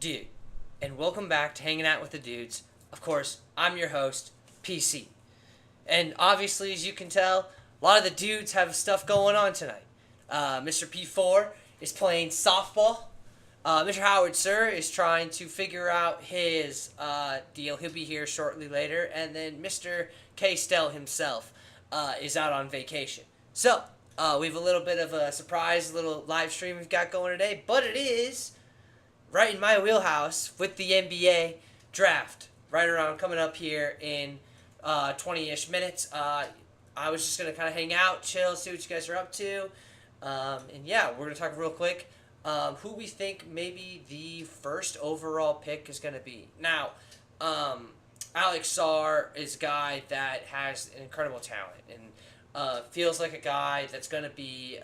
Dude, and welcome back to Hanging Out with the Dudes. Of course, I'm your host, PC. And obviously, as you can tell, a lot of the dudes have stuff going on tonight. Mr. P4 is playing softball. Mr. Howard Sir is trying to figure out his deal. He'll be here shortly later. And then Mr. K. Stell himself is out on vacation. So, we have a little bit of a surprise little live stream we've got going today. But it is right in my wheelhouse with the NBA draft. Right around coming up here in 20-ish minutes. I was just going to kind of hang out, chill, see what you guys are up to. And yeah, we're going to talk real quick who we think maybe the first overall pick is going to be. Now, Alex Sarr is a guy that has an incredible talent and feels like a guy that's going to be,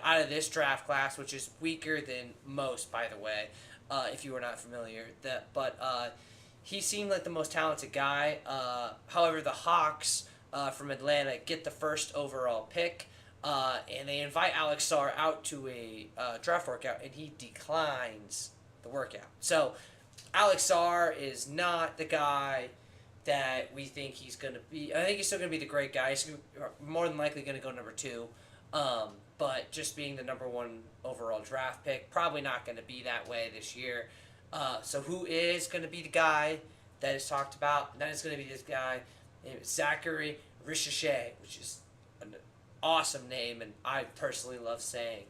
out of this draft class, which is weaker than most, by the way, if you were not familiar. But he seemed like the most talented guy. However, the Hawks from Atlanta get the first overall pick. And they invite Alex Sarr out to a draft workout, and he declines the workout. So, Alex Sarr is not the guy that we think he's going to be. I think he's still going to be the great guy. He's more than likely going to go number 2. But just being the number 1 overall draft pick, probably not going to be that way this year. So, who is going to be the guy that is talked about? That is going to be this guy named Zachary Richichet, which is an awesome name, and I personally love saying.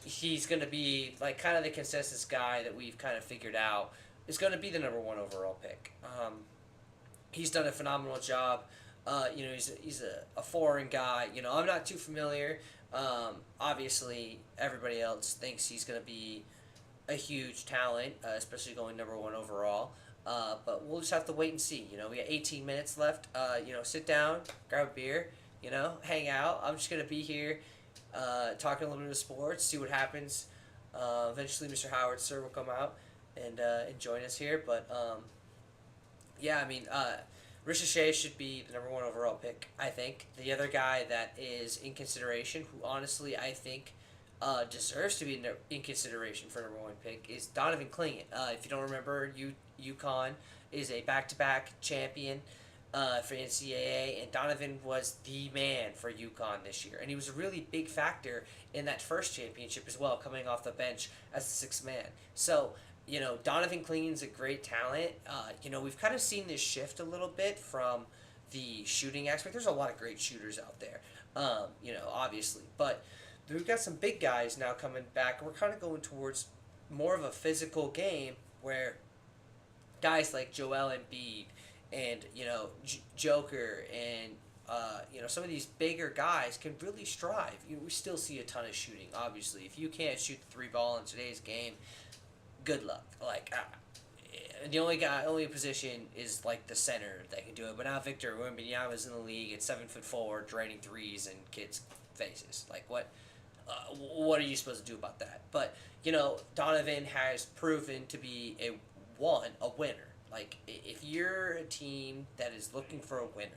He's going to be like kind of the consensus guy that we've kind of figured out is going to be the number 1 overall pick. He's done a phenomenal job. He's a foreign guy. I'm not too familiar. Obviously, everybody else thinks he's going to be a huge talent, especially going number 1 overall. But we'll just have to wait and see. We got 18 minutes left. Sit down, grab a beer, hang out. I'm just going to be here talking a little bit of sports, see what happens. Eventually, Mr. Howard Sir will come out and join us here. But, Richichet should be the number 1 overall pick, I think. The other guy that is in consideration, who honestly I think deserves to be in consideration for number 1 pick, is Donovan Clingan. If you don't remember, UConn is a back-to-back champion for NCAA, and Donovan was the man for UConn this year. And he was a really big factor in that first championship as well, coming off the bench as the 6th man. So, Donovan Clingan's a great talent. We've kind of seen this shift a little bit from the shooting aspect. There's a lot of great shooters out there, obviously. But we've got some big guys now coming back. We're kind of going towards more of a physical game where guys like Joel Embiid and, Joker and, some of these bigger guys can really strive. We still see a ton of shooting, obviously. If you can't shoot the 3 ball in today's game, good luck. The only position is like the center that can do it. But now Victor Wembanyama's in the league at 7'4", draining threes in kids' faces. What are you supposed to do about that? But Donovan has proven to be a winner. If you're a team that is looking for a winner,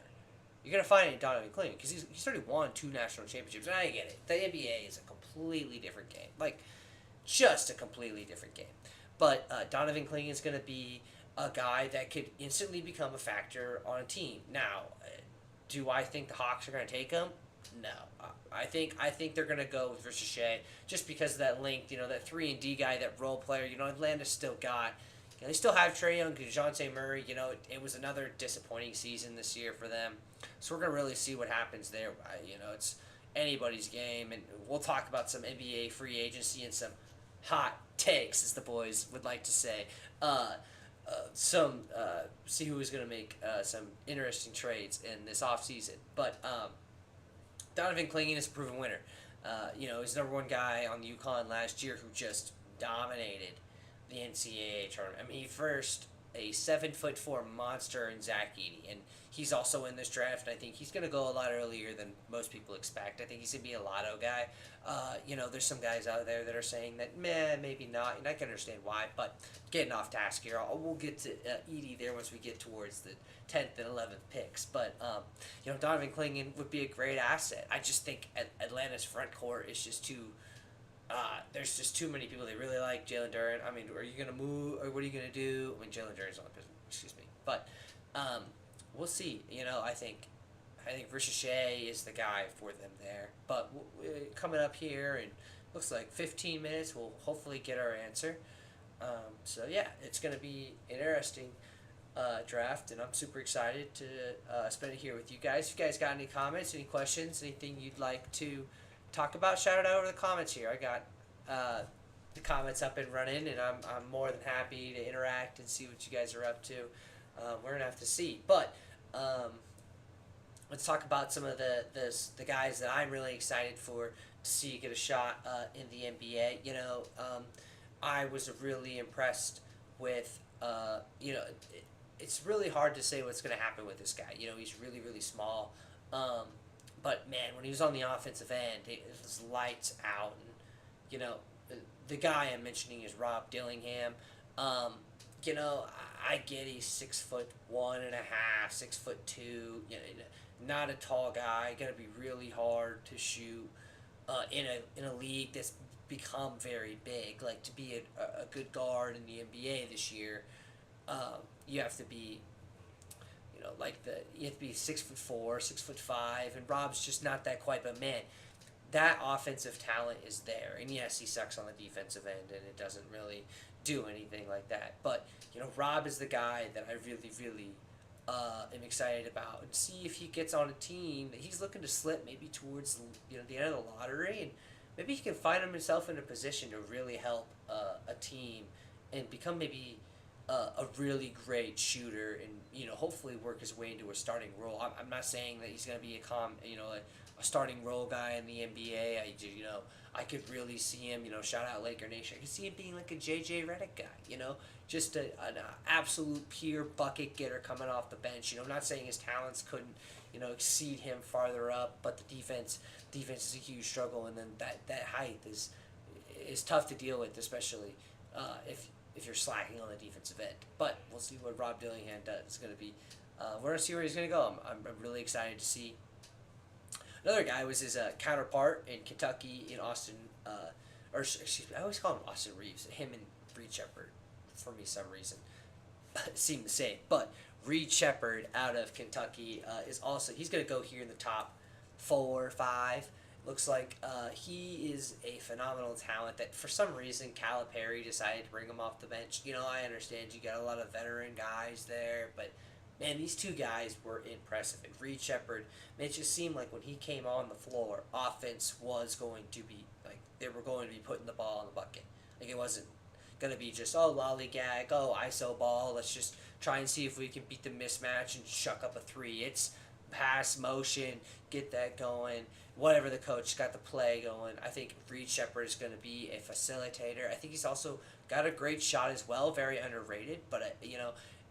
you're gonna find it in Donovan Clingan because he's already won 2 national championships. And I get it. The NBA is a completely different game. Just a completely different game. But Donovan Clingan is going to be a guy that could instantly become a factor on a team. Now, do I think the Hawks are going to take him? No. I think they're going to go with Richichet just because of that length, that 3-and-D guy, that role player. Atlanta's still got. They still have Trae Young, DeJounte Murray. It was another disappointing season this year for them. So we're going to really see what happens there. It's anybody's game. And we'll talk about some NBA free agency and some hot takes, as the boys would like to say. See who is going to make some interesting trades in this offseason. But Donovan Clingan is a proven winner. He's the number 1 guy on the UConn last year who just dominated the NCAA tournament. He first a 7'4" monster in Zach Edey, and he's also in this draft. And I think he's going to go a lot earlier than most people expect. I think he's going to be a lotto guy. There's some guys out there that are saying that, maybe not, and I can understand why. But getting off task here, we'll get to Edey there once we get towards the 10th and 11th picks. But Donovan Clingan would be a great asset. I just think Atlanta's front court is just too There's just too many people. They really like Jalen Duren. I mean, are you gonna move or what are you gonna do? I mean, Jalen Duren's on the Pistons. Excuse me, but we'll see. I think Ricochet is the guy for them there. But coming up here and looks like 15 minutes, we'll hopefully get our answer. So yeah, it's gonna be an interesting draft, and I'm super excited to spend it here with you guys. If you guys got any comments, any questions, anything you'd like to talk about, shout it out over the comments here. I got the comments up and running, and I'm more than happy to interact and see what you guys are up to. We're gonna have to see, but let's talk about some of the guys that I'm really excited for to see get a shot in the NBA. I was really impressed with it's really hard to say what's going to happen with this guy. He's really, really small. But, man, when he was on the offensive end, it was lights out. And, the guy I'm mentioning is Rob Dillingham. I get he's 6'1.5", 6'2". Not a tall guy. Going to be really hard to shoot in a league that's become very big. Like, to be a good guard in the NBA this year, you have to be, you have to be 6'4", 6'5", and Rob's just not that quite. But man, that offensive talent is there, and yes, he sucks on the defensive end, and it doesn't really do anything like that. But Rob is the guy that I really, really am excited about, and see if he gets on a team that he's looking to slip maybe towards the end of the lottery, and maybe he can find himself in a position to really help a team and become maybe a really great shooter, and hopefully work his way into a starting role. I'm not saying that he's going to be a starting role guy in the NBA. I could really see him. Shout out Laker Nation. I could see him being like a JJ Redick guy. Just an absolute pure bucket getter coming off the bench. I'm not saying his talents couldn't exceed him farther up, but the defense is a huge struggle, and then that height is tough to deal with, especially if you're slacking on the defensive end. But we'll see what Rob Dillingham does. It's going to be, we're going to see where he's going to go. I'm really excited to see. Another guy was his counterpart in Kentucky, in Austin, or excuse me, I always call him Austin Reeves. Him and Reed Shepherd, for me, some reason, seem the same. But Reed Shepherd out of Kentucky is also, he's going to go here in the top 4 or 5. Looks like he is a phenomenal talent that for some reason Calipari decided to bring him off the bench. I understand you got a lot of veteran guys there, but man, these two guys were impressive. And Reed Shepherd, man, it just seemed like when he came on the floor, offense was going to be, like, they were going to be putting the ball in the bucket. Like, it wasn't going to be just, lollygag, ISO ball, let's just try and see if we can beat the mismatch and shuck up a 3. It's pass, motion, get that going, whatever the coach got the play going. I think Reed Shepherd is going to be a facilitator. I think he's also got a great shot as well, very underrated, but,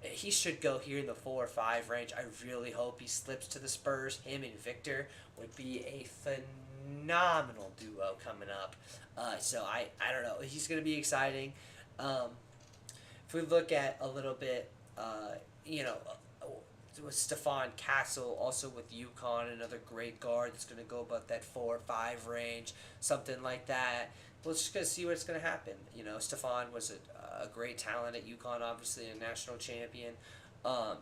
he should go here in the 4 or 5 range. I really hope he slips to the Spurs. Him and Victor would be a phenomenal duo coming up. So I don't know. He's going to be exciting. If we look at a little bit, with Stephon Castle, also with UConn, another great guard that's going to go about that 4 or 5 range, something like that. We're just going to see what's going to happen. Stephon was a great talent at UConn, obviously a national champion.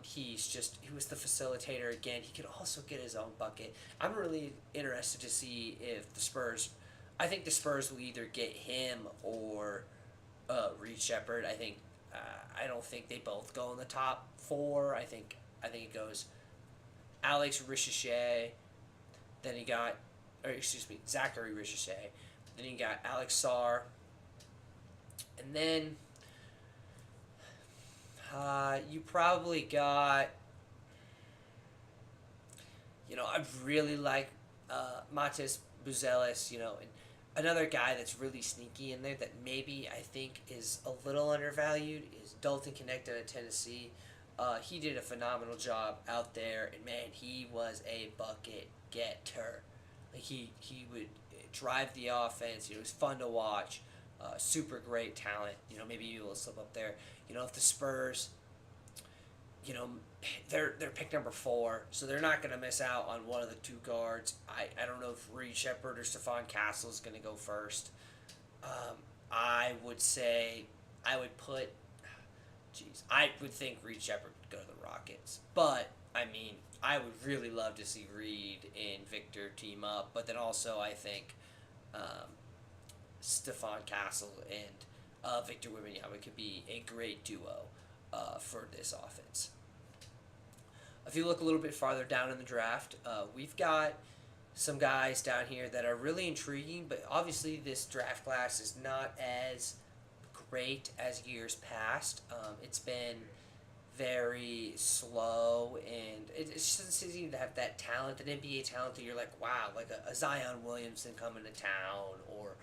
He was the facilitator again. He could also get his own bucket. I'm really interested to see if I think the Spurs will either get him or Reed Shepherd. I don't think they both go in the top 4. I think it goes Alex Ricochet, then Zachary Ricochet, then you got Alex Sarr, and then you probably got, I really like Matis Buzelis, and another guy that's really sneaky in there that maybe I think is a little undervalued is Dalton Connect out of Tennessee. He did a phenomenal job out there, and man, he was a bucket getter. Like he would drive the offense. It was fun to watch. Super great talent. Maybe he will slip up there. If the Spurs, they're pick number 4, so they're not going to miss out on one of the 2 guards. I don't know if Reed Shepherd or Stephon Castle is going to go first. I would say I would put. Jeez, I would think Reed Shepard would go to the Rockets, but I mean, I would really love to see Reed and Victor team up. But then also, I think um, Stephon Castle and Victor Wembanyama could be a great duo for this offense. If you look a little bit farther down in the draft, we've got some guys down here that are really intriguing, but obviously this draft class is not as great as years past. It's been very slow, and it just doesn't seem to have that talent, that NBA talent that you're like, wow, like a Zion Williamson coming to town, or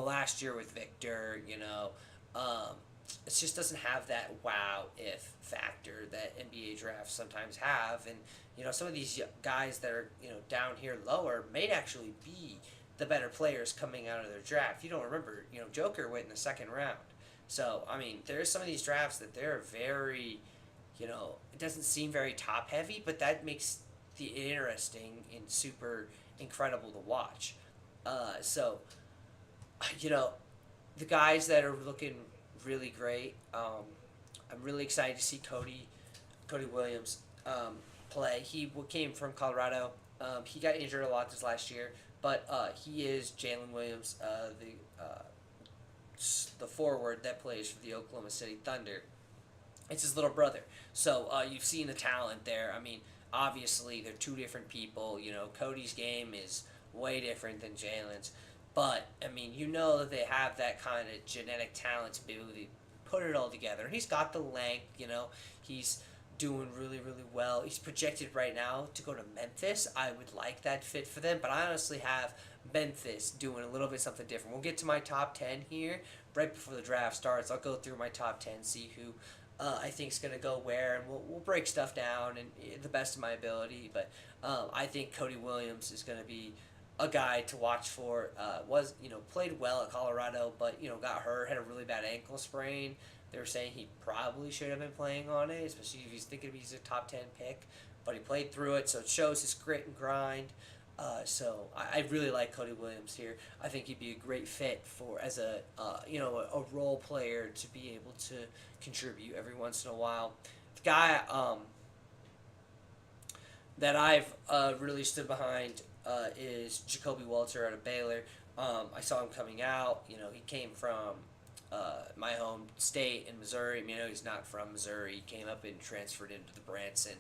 last year with Victor, it just doesn't have that wow if factor that NBA drafts sometimes have, and some of these guys that are down here lower may actually be the better players coming out of their draft. You don't remember, Joker went in the second round. So, I mean, there's some of these drafts that they're very, it doesn't seem very top heavy, but that makes the interesting and super incredible to watch. So, you know, the guys that are looking really great, I'm really excited to see Cody Williams play. He came from Colorado. He got injured a lot this last year, but he is Jalen Williams, the forward that plays for the Oklahoma City Thunder. It's his little brother. So you've seen the talent there. I mean, obviously they're two different people. Cody's game is way different than Jalen's, but I mean, that they have that kind of genetic talent to be able to put it all together. And he's got the length. He's doing really, really well. He's projected right now to go to Memphis. I would like that fit for them, but I honestly have Memphis doing a little bit something different. We'll get to my top 10 here right before the draft starts. I'll go through my top 10, see who I think is going to go where, and we'll break stuff down and the best of my ability. But I think Cody Williams is going to be a guy to watch for. Played well at Colorado, but got hurt, had a really bad ankle sprain. They were saying he probably should have been playing on it, especially if he's thinking he's a top 10 pick. But he played through it, so it shows his grit and grind. So I really like Cody Williams here. I think he'd be a great fit as a role player to be able to contribute every once in a while. The guy that I've really stood behind is Jacoby Walter out of Baylor. I saw him coming out. He came from my home state in Missouri. He's not from Missouri. He came up and transferred into the Branson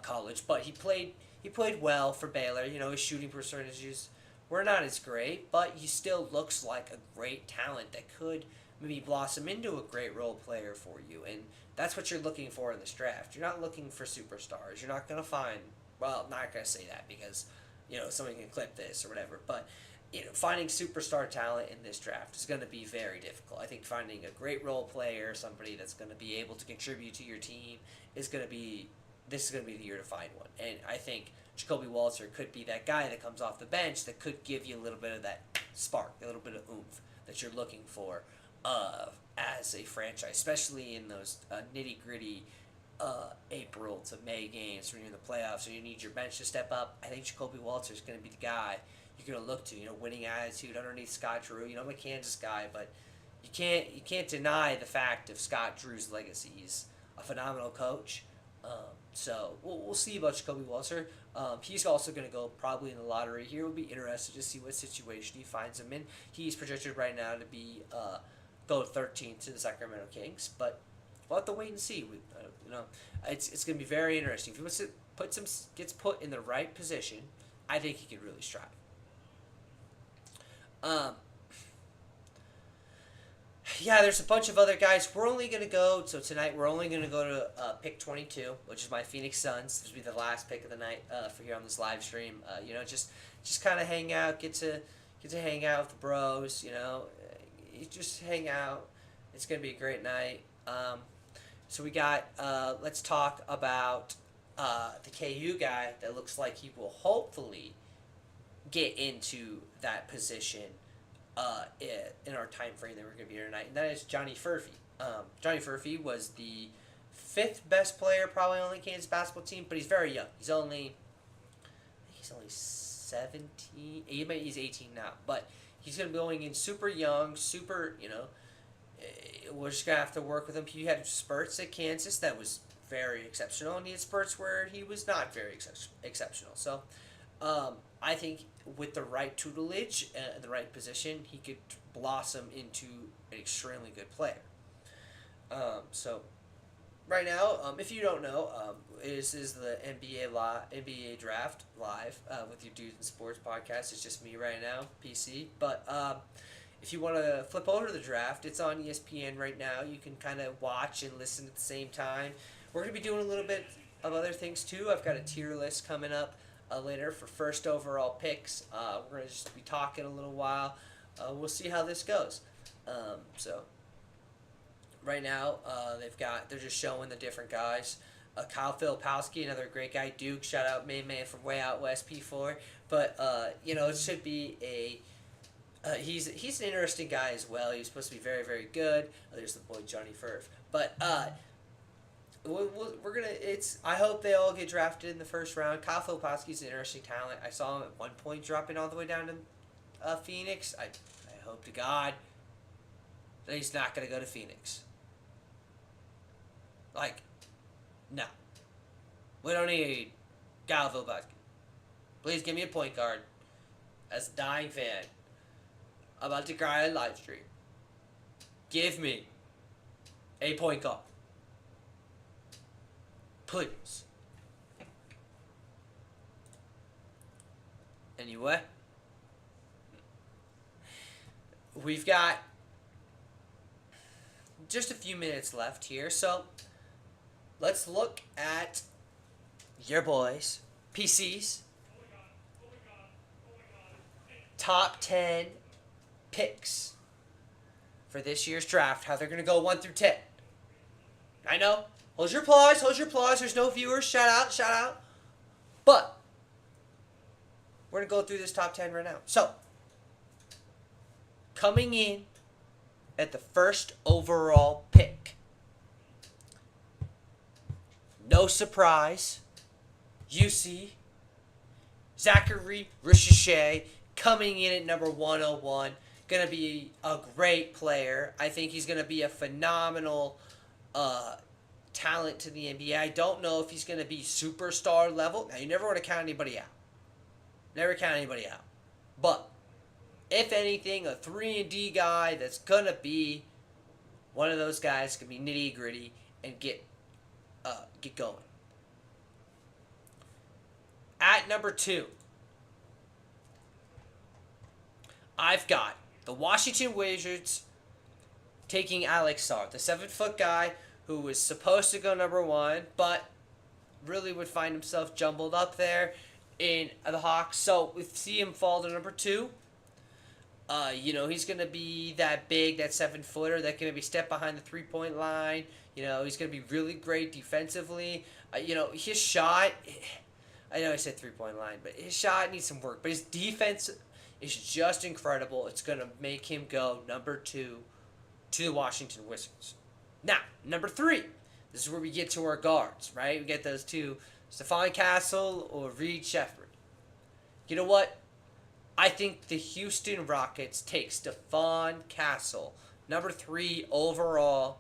college, but he played well for Baylor. His shooting percentages were not as great, but he still looks like a great talent that could maybe blossom into a great role player for you. And that's what you're looking for in this draft. You're not looking for superstars. You're not going to find, well, not going to say that because, someone can clip this or whatever, but finding superstar talent in this draft is going to be very difficult. I think finding a great role player, somebody that's going to be able to contribute to your team, this is going to be the year to find one. And I think Jacoby Walter could be that guy that comes off the bench that could give you a little bit of that spark, a little bit of oomph that you're looking for as a franchise, especially in those nitty-gritty April to May games when you're in the playoffs and you need your bench to step up. I think Jacoby Walter is going to be the guy you're going to look to. Winning attitude underneath Scott Drew. I'm a Kansas guy, but you can't deny the fact of Scott Drew's legacy. He's a phenomenal coach. So we'll see about Jacoby Walter. He's also going to go probably in the lottery here. We'll be interested to see what situation he finds him in. He's projected right now to be go 13th to the Sacramento Kings, but we'll have to wait and see. It's going to be very interesting. If he gets put in the right position, I think he could really strive. Yeah, there's a bunch of other guys. We're only going to go, so tonight we're only going to go to pick 22, which is my Phoenix Suns. This will be the last pick of the night for here on this live stream. Just kind of hang out, get to hang out with the bros, you just hang out. It's going to be a great night. So we got, let's talk about the KU guy that looks like he will hopefully get into that position in our time frame that we're going to be here tonight, and that is Johnny Furphy. Johnny Furphy was the 5th best player probably on the Kansas basketball team, but he's very young. He's only 17. He's 18 now, but he's going to be going in super young, super, we're just going to have to work with him. He had spurts at Kansas that was very exceptional, and he had spurts where he was not very exceptional. So I think with the right tutelage and the right position, he could blossom into an extremely good player. So right now, if you don't know, this is the NBA draft live with your Dudes in Sports podcast. It's just me right now, PC. But if you want to flip over to the draft, it's on ESPN right now. You can kind of watch and listen at the same time. We're going to be doing a little bit of other things too. I've got a tier list coming up later for first overall picks. We're going to just be talking a little while. We'll see how this goes. So right now, they're just showing the different guys. Kyle Filipowski, another great guy. Duke, shout out main man from way out west, P4. But it should be a. He's an interesting guy as well. He's supposed to be very, very good. There's the boy Johnny Furf. But we're gonna. I hope they all get drafted in the first round. Kyle Filipowski's an interesting talent. I saw him at one point dropping all the way down to Phoenix. I hope to God that he's not gonna go to Phoenix. Like, no. We don't need Kyle Filipowski. Please give me a point guard. As a dying fan, I'm about to cry on live stream. Give me a point guard. Please. Anyway, we've got just a few minutes left here, so let's look at your boys, PC's top 10 picks for this year's draft. How they're going to go 1 through 10. I know. Hold your applause. There's no viewers. Shout out. But we're going to go through this top 10 right now. So, coming in at the first overall pick. No surprise. UC Zachary Richichet coming in at number 101. Going to be a great player. I think he's going to be a phenomenal talent to the NBA. I don't know if he's going to be superstar level. Now, you never want to count anybody out. But, if anything, a 3-and-D guy that's going to be one of those guys can be nitty-gritty and get going. At number 2, I've got the Washington Wizards taking Alex Sarr, the 7-foot guy who was supposed to go number 1, but really would find himself jumbled up there in the Hawks. So we see him fall to number 2. He's going to be that big, that 7-footer that can maybe step behind the three-point line. He's going to be really great defensively. His shot, I know I said three-point line, but his shot needs some work. But his defense is just incredible. It's going to make him go number 2 to the Washington Wizards. Now, number 3. This is where we get to our guards, right? We get those two, Stephon Castle or Reed Shepherd. You know what? I think the Houston Rockets take Stephon Castle, number 3 overall,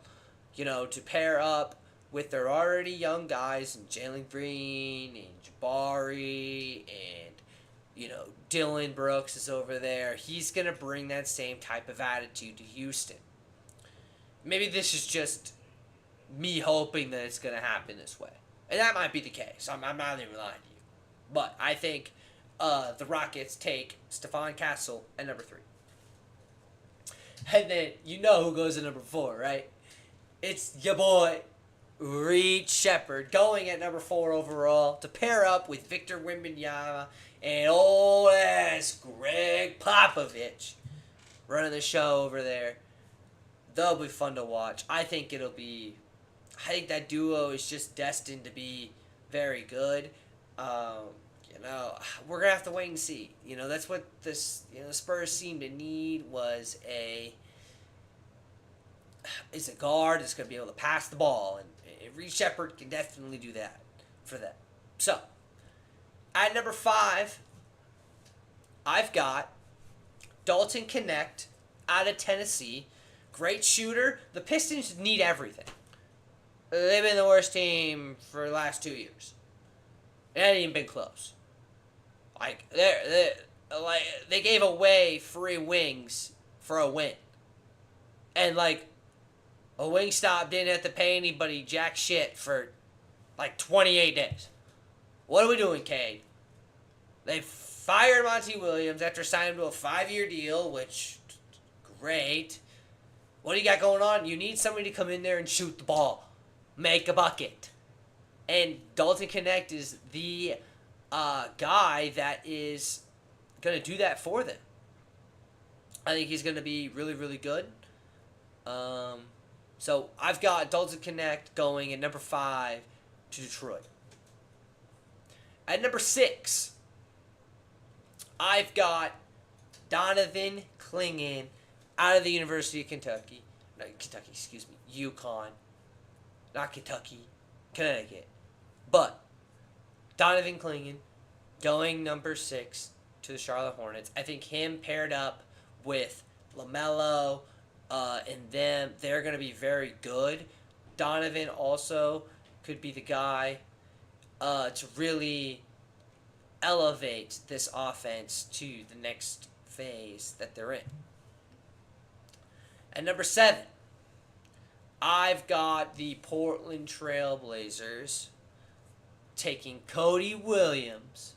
to pair up with their already young guys, and Jalen Green and Jabari and, Dylan Brooks is over there. He's going to bring that same type of attitude to Houston. Maybe this is just me hoping that it's going to happen this way. And that might be the case. I'm not even lying to you. But I think the Rockets take Stephon Castle at number 3. And then you know who goes at number 4, right? It's your boy, Reed Shepherd, going at number 4 overall to pair up with Victor Wembanyama and old ass Greg Popovich running the show over there. They'll be fun to watch. I think that duo is just destined to be very good. We're going to have to wait and see. That's what the Spurs seem to need is a guard that's going to be able to pass the ball. And Reed Shepherd can definitely do that for them. So, at number 5, I've got Dalton Connect out of Tennessee. Great shooter. The Pistons need everything. They've been the worst team for the last 2 years. It hasn't even been close. They gave away free wings for a win. And a Wingstop didn't have to pay anybody jack shit for 28 days. What are we doing, Cade? They fired Monty Williams after signing him to a 5-year deal, which, great. What do you got going on? You need somebody to come in there and shoot the ball. Make a bucket. And Dalton Connect is the guy that is going to do that for them. I think he's going to be really, really good. So I've got Dalton Connect going at number 5 to Detroit. At number 6, I've got Donovan Clingan out of the University of Kentucky. No, Kentucky, excuse me. UConn. Not Kentucky. Connecticut. But Donovan Clingan going number 6 to the Charlotte Hornets. I think him paired up with LaMelo and them, they're going to be very good. Donovan also could be the guy to really elevate this offense to the next phase that they're in. At number 7, I've got the Portland Trail Blazers taking Cody Williams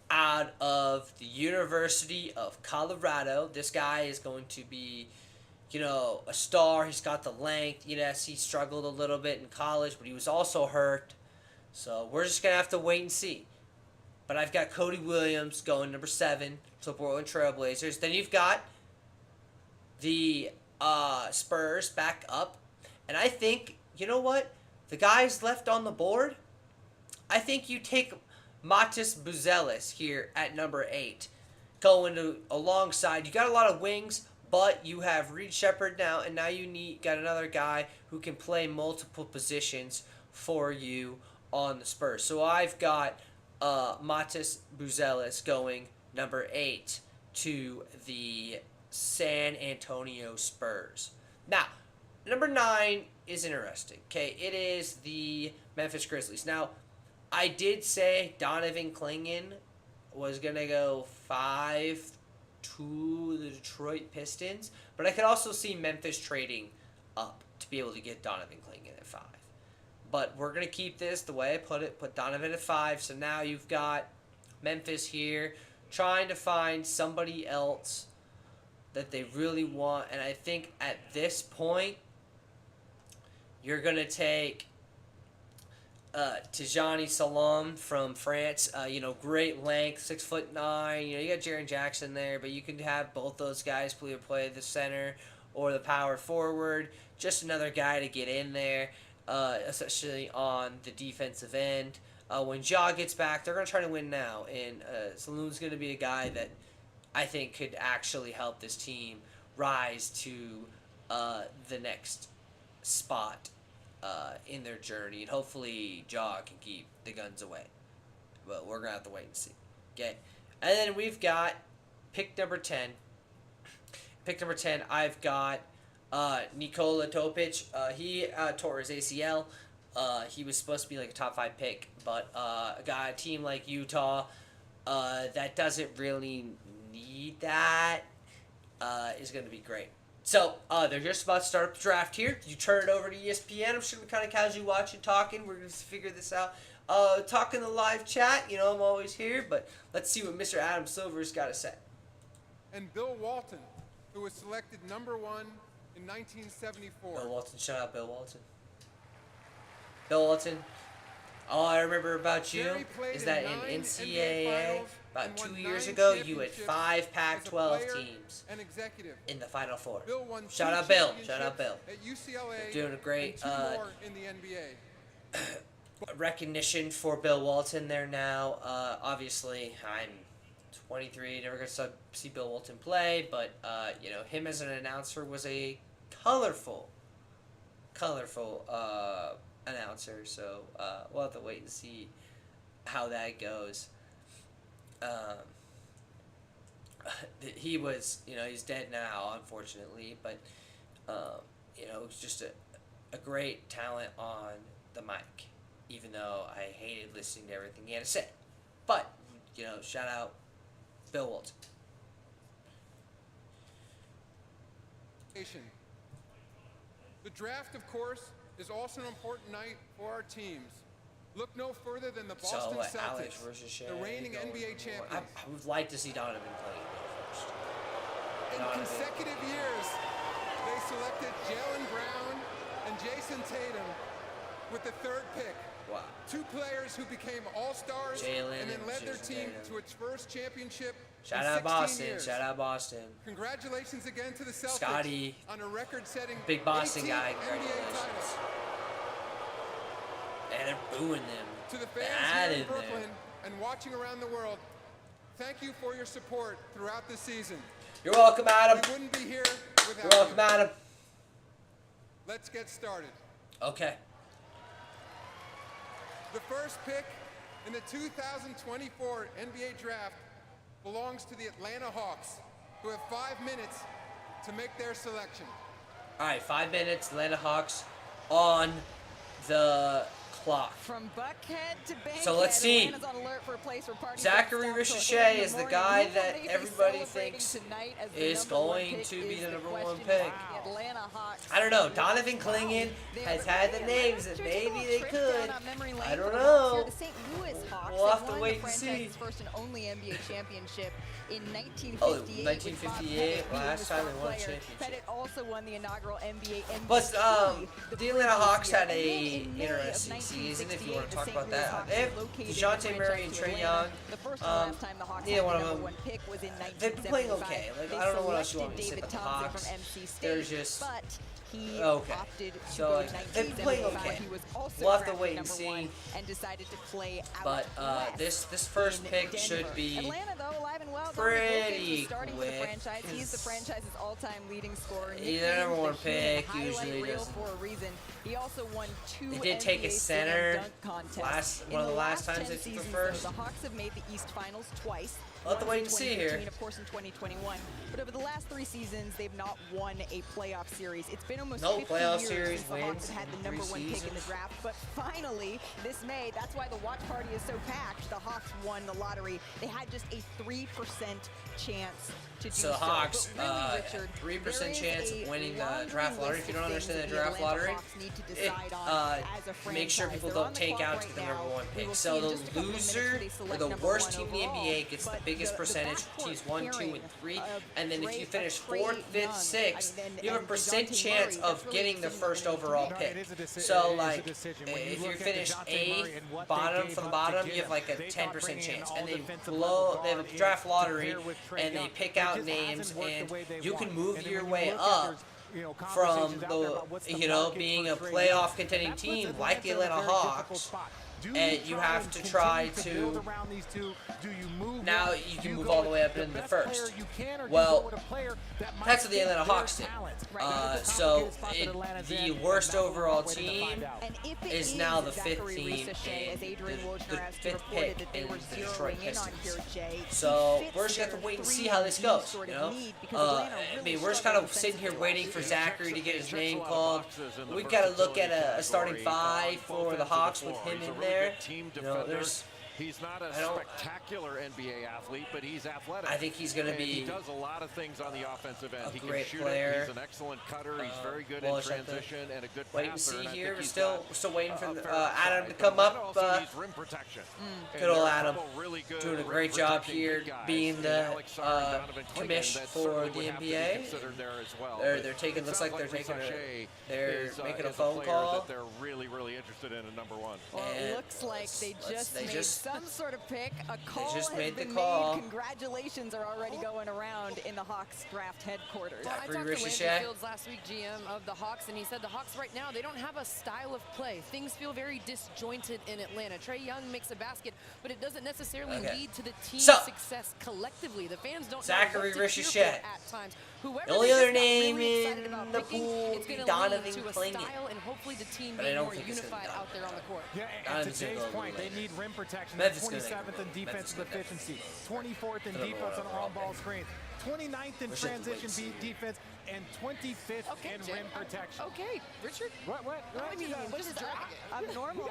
out of the University of Colorado. This guy is going to be, a star. He's got the length. Yes, he struggled a little bit in college, but he was also hurt. So we're just going to have to wait and see. But I've got Cody Williams going number 7 to the Portland Trail Blazers. Then you've got the Spurs back up. And I think, you know what? The guys left on the board, I think you take Matas Buzelis here at number 8. Going alongside. You got a lot of wings, but you have Reed Shepherd now, and now you got another guy who can play multiple positions for you on the Spurs. So I've got Matas Buzelis going number 8 to the San Antonio Spurs. Now, number 9 is interesting. Okay, it is the Memphis Grizzlies. Now, I did say Donovan Clingan was going to go 5 to the Detroit Pistons, but I could also see Memphis trading up to be able to get Donovan Clingan at 5. But we're going to keep this the way I put Donovan at 5. So now you've got Memphis here trying to find somebody else that they really want. And I think at this point, you're going to take Tijani Salam from France. Great length, 6'9". You got Jaren Jackson there, but you can have both those guys play the center or the power forward. Just another guy to get in there, especially on the defensive end. When Ja gets back, they're going to try to win now, and Saloon's going to be a guy that I think could actually help this team rise to the next spot in their journey, and hopefully Ja can keep the guns away. But we're going to have to wait and see. Okay, and then we've got pick number 10. Pick number 10, I've got Nikola Topic. He tore his ACL. He was supposed to be a top 5 pick, but a team like Utah that doesn't really need that is going to be great. So, they're just about to start up the draft here. You turn it over to ESPN. I'm just going to be kind of casually watching, talking. We're going to figure this out. Talking the live chat. I'm always here, but let's see what Mr. Adam Silver's got to say. And Bill Walton, who was selected number 1 in 1974. Bill Walton. Shout out Bill Walton. Bill Walton. All I remember about you is that in NCAA, about 2 years ago, you had 5 Pac-12 teams in the Final Four. Shout out Bill. Shout out Bill. You're doing a great recognition for Bill Walton there now. Obviously, I'm 23, never going to see Bill Walton play, but him as an announcer was a colorful announcer, so we'll have to wait and see how that goes. he was, he's dead now, unfortunately, but it was just a great talent on the mic, even though I hated listening to everything he had to say. But, shout out Bill Walton. The draft, of course, is also an important night for our teams. Look no further than the Boston Celtics, Alex versus Shea, the reigning NBA champions. I would like to see Donovan playing first. In consecutive years, they selected Jaylen Brown and Jason Tatum with the 3rd pick. Wow. 2 players who became all-stars and then led their team to its first championship Shout in out 16 Boston. years. Shout out Boston. Congratulations again to the Celtics Scotty, on a record-setting big Boston 18th guy. NBA Congratulations. title. And they're booing them. To the fans here in Brooklyn and watching around the world, thank you for your support throughout the season. You're welcome, Adam. We wouldn't be here without You're welcome, you. Adam. Let's get started. Okay. The first pick in the 2024 NBA Draft belongs to the Atlanta Hawks, who have 5 minutes to make their selection. All right, 5 minutes. Atlanta Hawks on the clock. From Buckhead to Bankhead, So let's see. Atlanta's on alert for a place where parties Zachary don't stop till Ricochet 8 in is the morning. guy Who will that they be everybody celebrating thinks tonight as the is number one going pick to be is the number one question pick. mark. The Atlanta Hawks. I don't know. Donovan Clingan has had the names that maybe they could. I don't know. The St. Louis Hawks We'll have to won wait the and see. franchise's first and only NBA championship in 1958. Oh, with Bob 1958, Pettit being last the time star they won a player. championship. Pettit also won the inaugural NBA MVP. But the Atlanta Hawks had And then a in May of interesting season. If you want to 1968, talk the about St. that, Louis Hawks they have were located in DeJounte the Murray and franchise Trae to Young. Atlanta. The first and last time the Hawks Neither had one the of number them. one pick was in They've been playing 1975. okay. Like, They I don't know what else you want me to say selected about the David Thompson Hawks. from MC State, They're just but he okay. opted to So, go like, to they've been playing 1975. okay. He was also We'll have to drafted wait and number see. one and decided to play out But west this first in pick Denver. should be Atlanta, though, alive and well. pretty starting for the quick, franchise. He's the franchise's all-time leading scorer. He's the number one Nicknamed the Human pick, highlight usually reel doesn't- for a reason. He also won 2 They did take a NBA center slam dunk contests. one of In the last times 10 they took the seasons, first. though, the Hawks have made the East Finals twice. We'll have to Once wait in and see here. 2015, of course, in 2021. But over the last 3 seasons, they've not won a playoff series. It's been almost No 50 playoff years series since the Hawks wins have had the in number 3 one pick in the seasons. draft. But finally, this May, that's why the watch party is so packed. The Hawks won the lottery. They had just a 3% chance to do So the Hawks, But really, Richard, 3% there chance is of a winning the laundry draft lottery. list If you don't of understand things the that draft Atlanta lottery, Hawks need to it decide on as a make sure franchise. people They're on don't the take clock out right the number now. one We pick. will So see in the just a couple minutes loser who they or select the number worst one team in the overall. NBA gets the But biggest percentage, backcourt teams 1, 2, pairing and 3. of And then if you finish Trae 4th, 5th, Young, 6th, you have a and percent DeJounte chance Murray, of that's really getting the some- first an overall NBA pick. So, like, if you finish 8th, bottom from the bottom, you have like a 10% chance. And they have a draft lottery, and they pick out names, and you can move your way up from the, being a playoff contending team like the Atlanta Hawks, and you have to try to, now you can move all the way up into the first. Well, that's what the Atlanta Hawks did. So the worst overall team is now the 5th team and the 5th pick in the Detroit Pistons. So we're just going to have to wait and see how this goes, I mean, we're just kind of sitting here waiting for Zachary to get his name called. We've got to look at a starting 5 for the Hawks with him in there. He's not a spectacular NBA athlete, but he's athletic. I think he's going to be he does a lot of things on the offensive end. He great can shoot player. it. He's an excellent cutter. He's very good we'll in just have to transition and a good wait and passer. see And I here. think We're he's still got waiting for a fair Adam to upside. come But up. also needs rim protection. And Good old there are Adam, couple really good doing a rim great job protecting here, big guys. being the Alex Sarr and Donovan Clingan, commish that for certainly the would have to be NBA. considered there as well. They're But taking. it Looks sounds like they're taking. Ricochet They're is, making a is phone player call. that they're really, really interested in at number 1. Well, And it looks like they just made some sort of pick. A call just has made the been call. made. Congratulations are already going around in the Hawks draft headquarters. Well, I Zachary talked to Landry Ricochet. Fields last week, GM of the Hawks, and he said the Hawks right now, they don't have a style of play. Things feel very disjointed in Atlanta. Trae Young makes a basket, but it doesn't necessarily lead to the team's success collectively. The fans don't Zachary know what to cheer for Ricochet. at times. Whoever The only they other just got name really excited in about the picking, pool it's would be gonna Donovan lead to a Clingan. style and hopefully the team But I being don't more think it's gonna unified be out there on the court. Yeah, Donovan's and to gonna Jay's go a point, little they need rim protection. Memphis They're gonna 27th in Memphis defensive gonna efficiency, 24th in Number one defense on overall on-ball pick. screens. 29th in transition defense and 25th in rim protection. Okay, Richard. What? I mean, this is abnormal.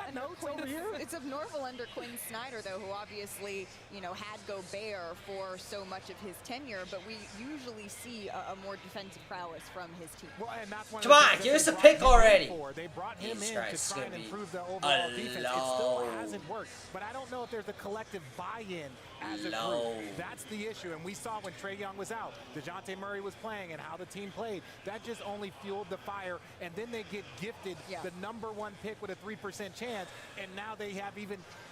It's abnormal under Quinn Snyder, though, who obviously, had Gobert for so much of his tenure, but we usually see a more defensive prowess from his team. Well, and that's one Come on, give us a pick already. They brought him Jesus in Christ, to try and it's improve the gonna overall be defense. It still hasn't worked, but I don't know if there's a collective buy-in as a group. That's the issue, and we saw when Trae Young was out, DeJounte Murray was playing, and how the team played. That just only fueled the fire, and then they get gifted the #1 pick with a 3% chance, and now they have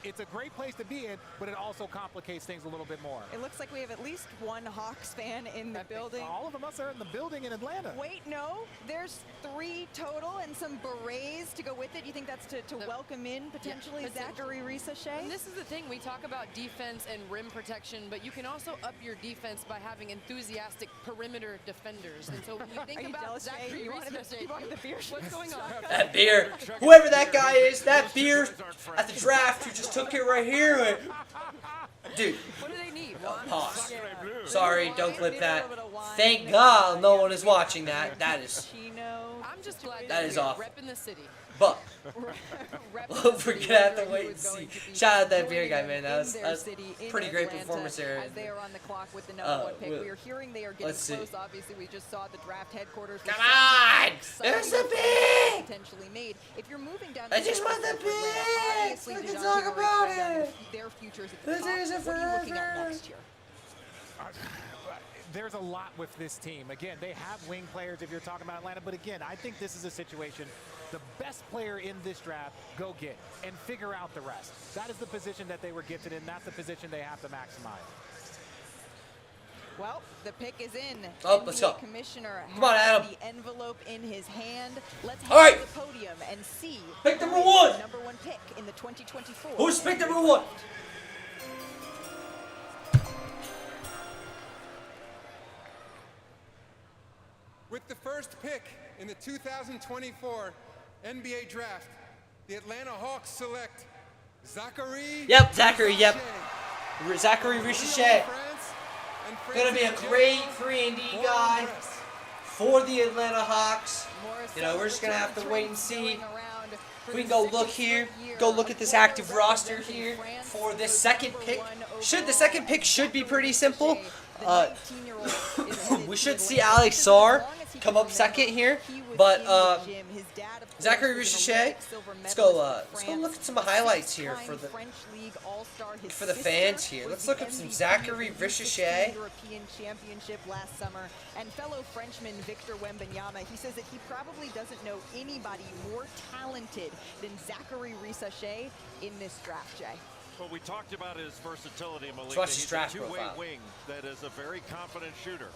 it's a great place to be in, but it also complicates things a little bit more. It looks like we have at least one Hawks fan in the building. All of us are in the building in Atlanta. Wait, no, there's 3 total and some berets to go with it. You think that's to welcome in potentially Zachary Risachet? And this is the thing, we talk about defense and rim protection, but you can also up your defense by having enthusiastic perimeter defenders. And so when you think about Zachary Risachet, what's going on? That beer, whoever that guy is, that beer at the draft who just took it right here. Dude. What do they need? Pause. Sorry, don't clip that. Thank God no one is watching that. That is. I'm just glad that is awful. Repping the city. But we're gonna have to wait and see. Shout out that beer guy, man. That was pretty great performance there. As they are on the clock with the #1 pick, we are hearing they are getting close. Obviously, we just saw the draft headquarters. Come on, there's the pick. Potentially made. If you're moving down, I just want the pick. We can talk about it. Their futures at the top. What are you looking at next year? There's a lot with this team. Again, they have wing players if you're talking about Atlanta, but again, I think this is a situation, the best player in this draft, go get and figure out the rest. That is the position that they were gifted in. That's the position they have to maximize. Well, the pick is in. Let's go. Commissioner Come on, Adam. The envelope in his hand. Let's head to the podium and see. Pick number 1. #1 pick in the 2024. Who's pick number 1? With the first pick in the 2024 NBA Draft, the Atlanta Hawks select Zachary. Yep, Zachary. Yep, Zachary Risachet. Gonna be a great 3-and-D guy for the Atlanta Hawks. We're just gonna have to wait and see. We can go look here. Go look at this active roster here for this second pick. The second pick should be pretty simple. We should see Alex Sarr come up second here, but Zachary Risachet. Let's go look at some highlights here for the fans here. Let's look at some Zachary Risachet. European Championship last summer, and fellow Frenchman Victor Wembanyama. He says that he probably doesn't know anybody more talented than Zachary Risachet in this draft, Jay. Well, we talked about his versatility, Malik. Watch his He's draft a two-way profile. wing that is a very confident shooter.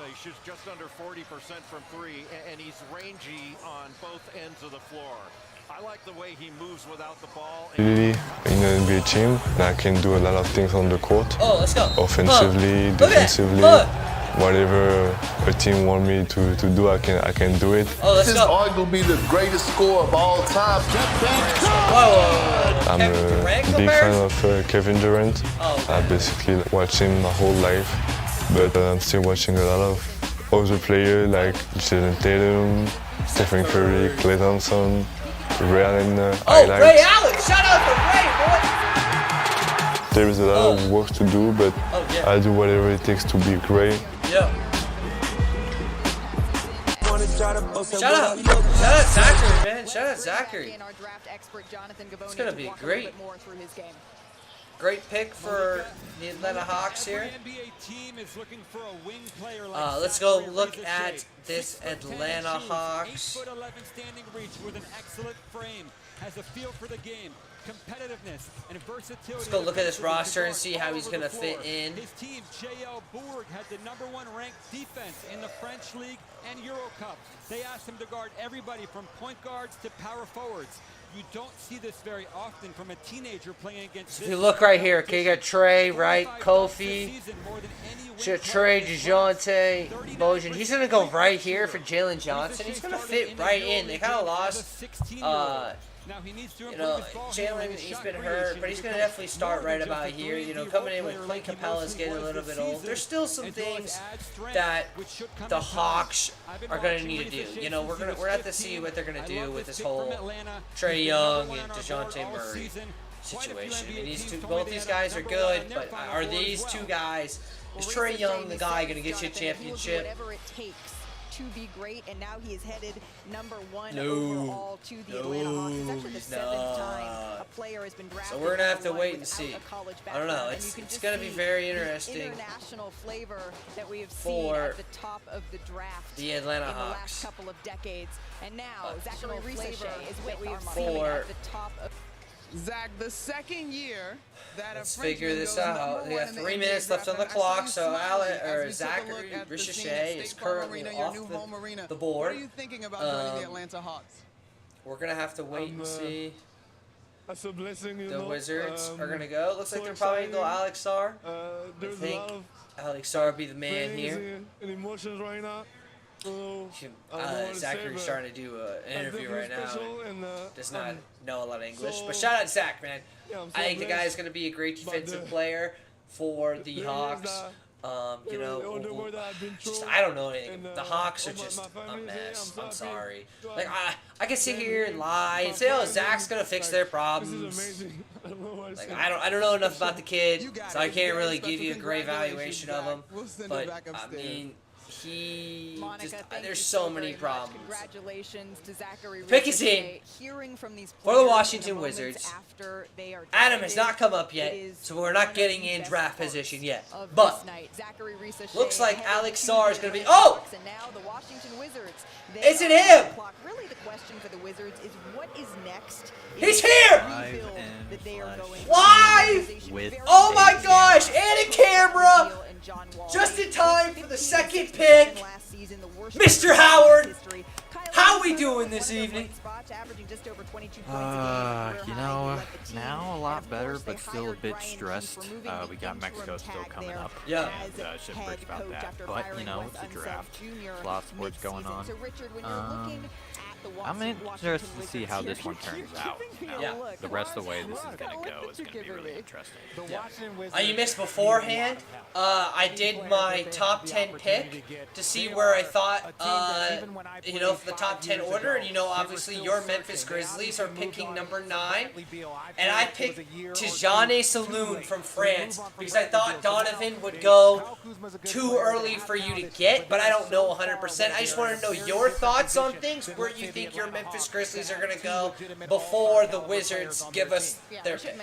He shoots just under 40% from 3, and he's rangy on both ends of the floor. I like the way he moves without the ball. Really, in an NBA team, I can do a lot of things on the court. Oh, let's go. Offensively, defensively, whatever a team want me to do, I can do it. Oh, let's this go. is arguably the greatest scorer of all time. I'm a big fan of Kevin Durant. I basically watched him my whole life, but I'm still watching a lot of other players like Jason Tatum, Stephen Curry, Klay Thompson, Ray Allen highlights. Ray Allen! Shout out to Ray, boy! There is a lot of work to do, but I do whatever it takes to be great. Yeah. Shout out Zachary, man. Shout out Zachary. It's gonna be great. Great pick for the Atlanta Hawks here. Let's go look at this Atlanta Hawks. Let's go look at this roster and see how he's going to fit in. His team, J.L. Bourg, had the #1 ranked defense in the French League and Euro Cup. They asked him to guard everybody from point guards to power forwards. You don't see this very often from a teenager playing against. If you look right here, okay, you got Trey, right? Kofi, Trey, DeJounte, Bojan. He's going to go right here for Jalen Johnson. He's going to fit right in. They kind of lost Now he needs to You improve know, his ball Chillin, handling, his he's shot been creation, hurt, but he's going to because definitely start more right than just about a here. You know, 3D coming in role with player Clint like he Capella's mostly getting a was little this bit old. season, There's still some and George things adds strength, that which should come the in time. Hawks I've been are going to watching need to Reese do. Shea You know, since we're he going to was have to see 15. what they're going I to do love with this pick from whole Atlanta. Trae He's been Young #1 and on our board DeJounte all Murray season. Quite a few situation. I NBA mean, these teams two, told me both they these had guys him are number one good, on their but final are board as these well. two guys? Is Well, Trae Reese Young saying the this guy is going to get you a Jonathan, that he will do championship? whatever it takes to be great, and now he is headed #1 No. overall to the Atlanta Hawks. It's actually the he's 7th time not. a player has been drafted. So we're gonna have to #1 wait and without see. a college I don't know. background, and It's you can just gonna be see very the interesting international flavor that we have seen for at the top of the draft the Atlanta in the Hawks. last couple of decades. And now Zachary flavor Reese is what we have For- seen at the top of. Zach, the second year that Let's a Frenchman figure this goes out. #1 We got in the 3 NBA minutes left on the draft, and I clock, saw so you smiling as we took a Zachary look at the Reese scene at is State Farm currently Arena, your off new home arena. the What board. are you thinking about joining the Atlanta Hawks? We're gonna have to wait and see. That's a blessing, you The know. Wizards are gonna go. Looks like so they're probably gonna go exciting. Alex Sarr. I There's a think lot of Alex Sarr would be the man feelings here. and emotions right now. So, I don't know what to say, Zachary's but trying to do an I interview think right it's now. special, and, Does not I'm know a lot of English. so- But shout out Zach, man. Yeah, I'm so I think the guy is blessed going to be a great by defensive the- player for the thing is Hawks. that You know, all the work that I've been just through, I don't know anything. and, The Hawks are all my just a family, mess. I'm I'm so happy. sorry. So Like I'm I can sit happy. here and lie and My say, "Oh, family, Zach's gonna fix their This is problems." amazing. I don't know what to Like say. I don't know enough about the kid, You got so it. I It's can't very really special. give you a great Congratulations, evaluation of him. Zach. We'll send it But back I upstairs. mean, he Monica, just thank there's you so many very much. problems. Congratulations to Zachary Pick is Reese. in Hearing from these for the players Washington in the moments Wizards. after they are Adam has drafted, not come up yet, it is so we're one not of getting the in best draft parts position yet. of But this night. Zachary Reese looks like headed Alex to Sarr the is gonna be- Atlanta oh! Hawks, and now the Washington Wizards. They Is it are on him? the clock. Really, the question for the Wizards is what is next? He's Is the here! rebuild that they are going through. Live Very Oh my very gosh, very and a camera! Deal and John Wall. Just in time for the 15 second assists pick. last season, the worst Mr. in Howard, history. Kyle how we Lowry, doing one this of their evening? bright spots, averaging just over 22 points a game, career You high. know, He led the team. now a And lot of better, course, they but still a hired bit Brian Keefe, stressed. removing We the got interim Mexico still tag coming there up. Yeah. as Shouldn't head preach about coach that. after But, firing you know, Wes it's a Unseld draft. Jr. A lot of sports going mid-season. on. So Richard, when you're looking at the I'm interested to see how this one turns out. Yeah. The rest of the way this is going to go is going to be really interesting. The Washington Wizards. You missed beforehand. I did my top 10 pick to see where I thought, you know, for the top 10 order. And, you know, obviously your Memphis Grizzlies are picking number 9. And I picked Tijane Saloon from France because I thought Donovan would go too early for you to get, but I don't know 100%. I just want to know your thoughts on things, where you think your Memphis Grizzlies are going to go before the Wizards give us their pick.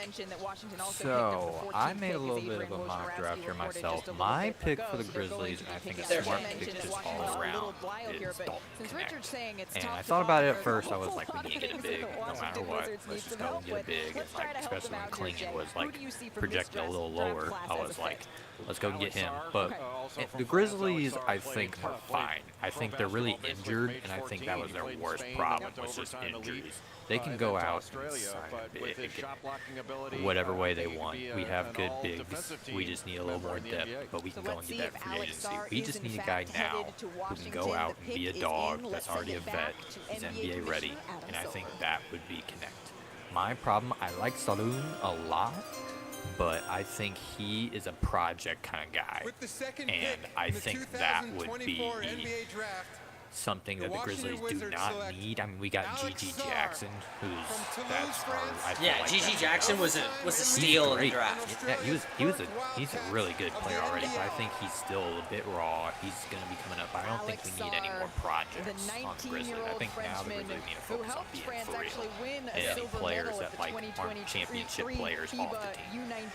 So, I made a little bit of a mock draft here myself. My pick for the Grizzlies, and I think a smart pick just all around, is Dalton Connect. And I thought about it at first, I was like, we need to get a big, no matter what. Let's just go and get a big. And like, especially when Klingon was like projected a little lower, I was like, let's go and get him. But the Grizzlies, I think, are fine. I think they're really injured, and I think that was their worst problem, was just injuries. They can go out and sign big, whatever way they want. We have good bigs. We just need a little more depth, but we can go and get that free agency. We just need a guy now who can go out and be a dog that's already a vet. He's NBA ready, and I think that would be Connect. My problem, I like Saloon a lot, but I think he is a project kind of guy, With the second and pick I in the think that would be 2024 NBA draft, something that the Grizzlies do not need. I mean, we got Gigi Jackson, who's that's our, I feel Yeah, like Gigi that's Jackson our- was a He's steal in the great. draft. Yeah, he's a really good player already, but I think he's still a bit raw. He's going to be coming up. I don't think we need any more projects on the Grizzlies. I think now the Grizzlies need to focus on being for real. And any players that like aren't championship players off the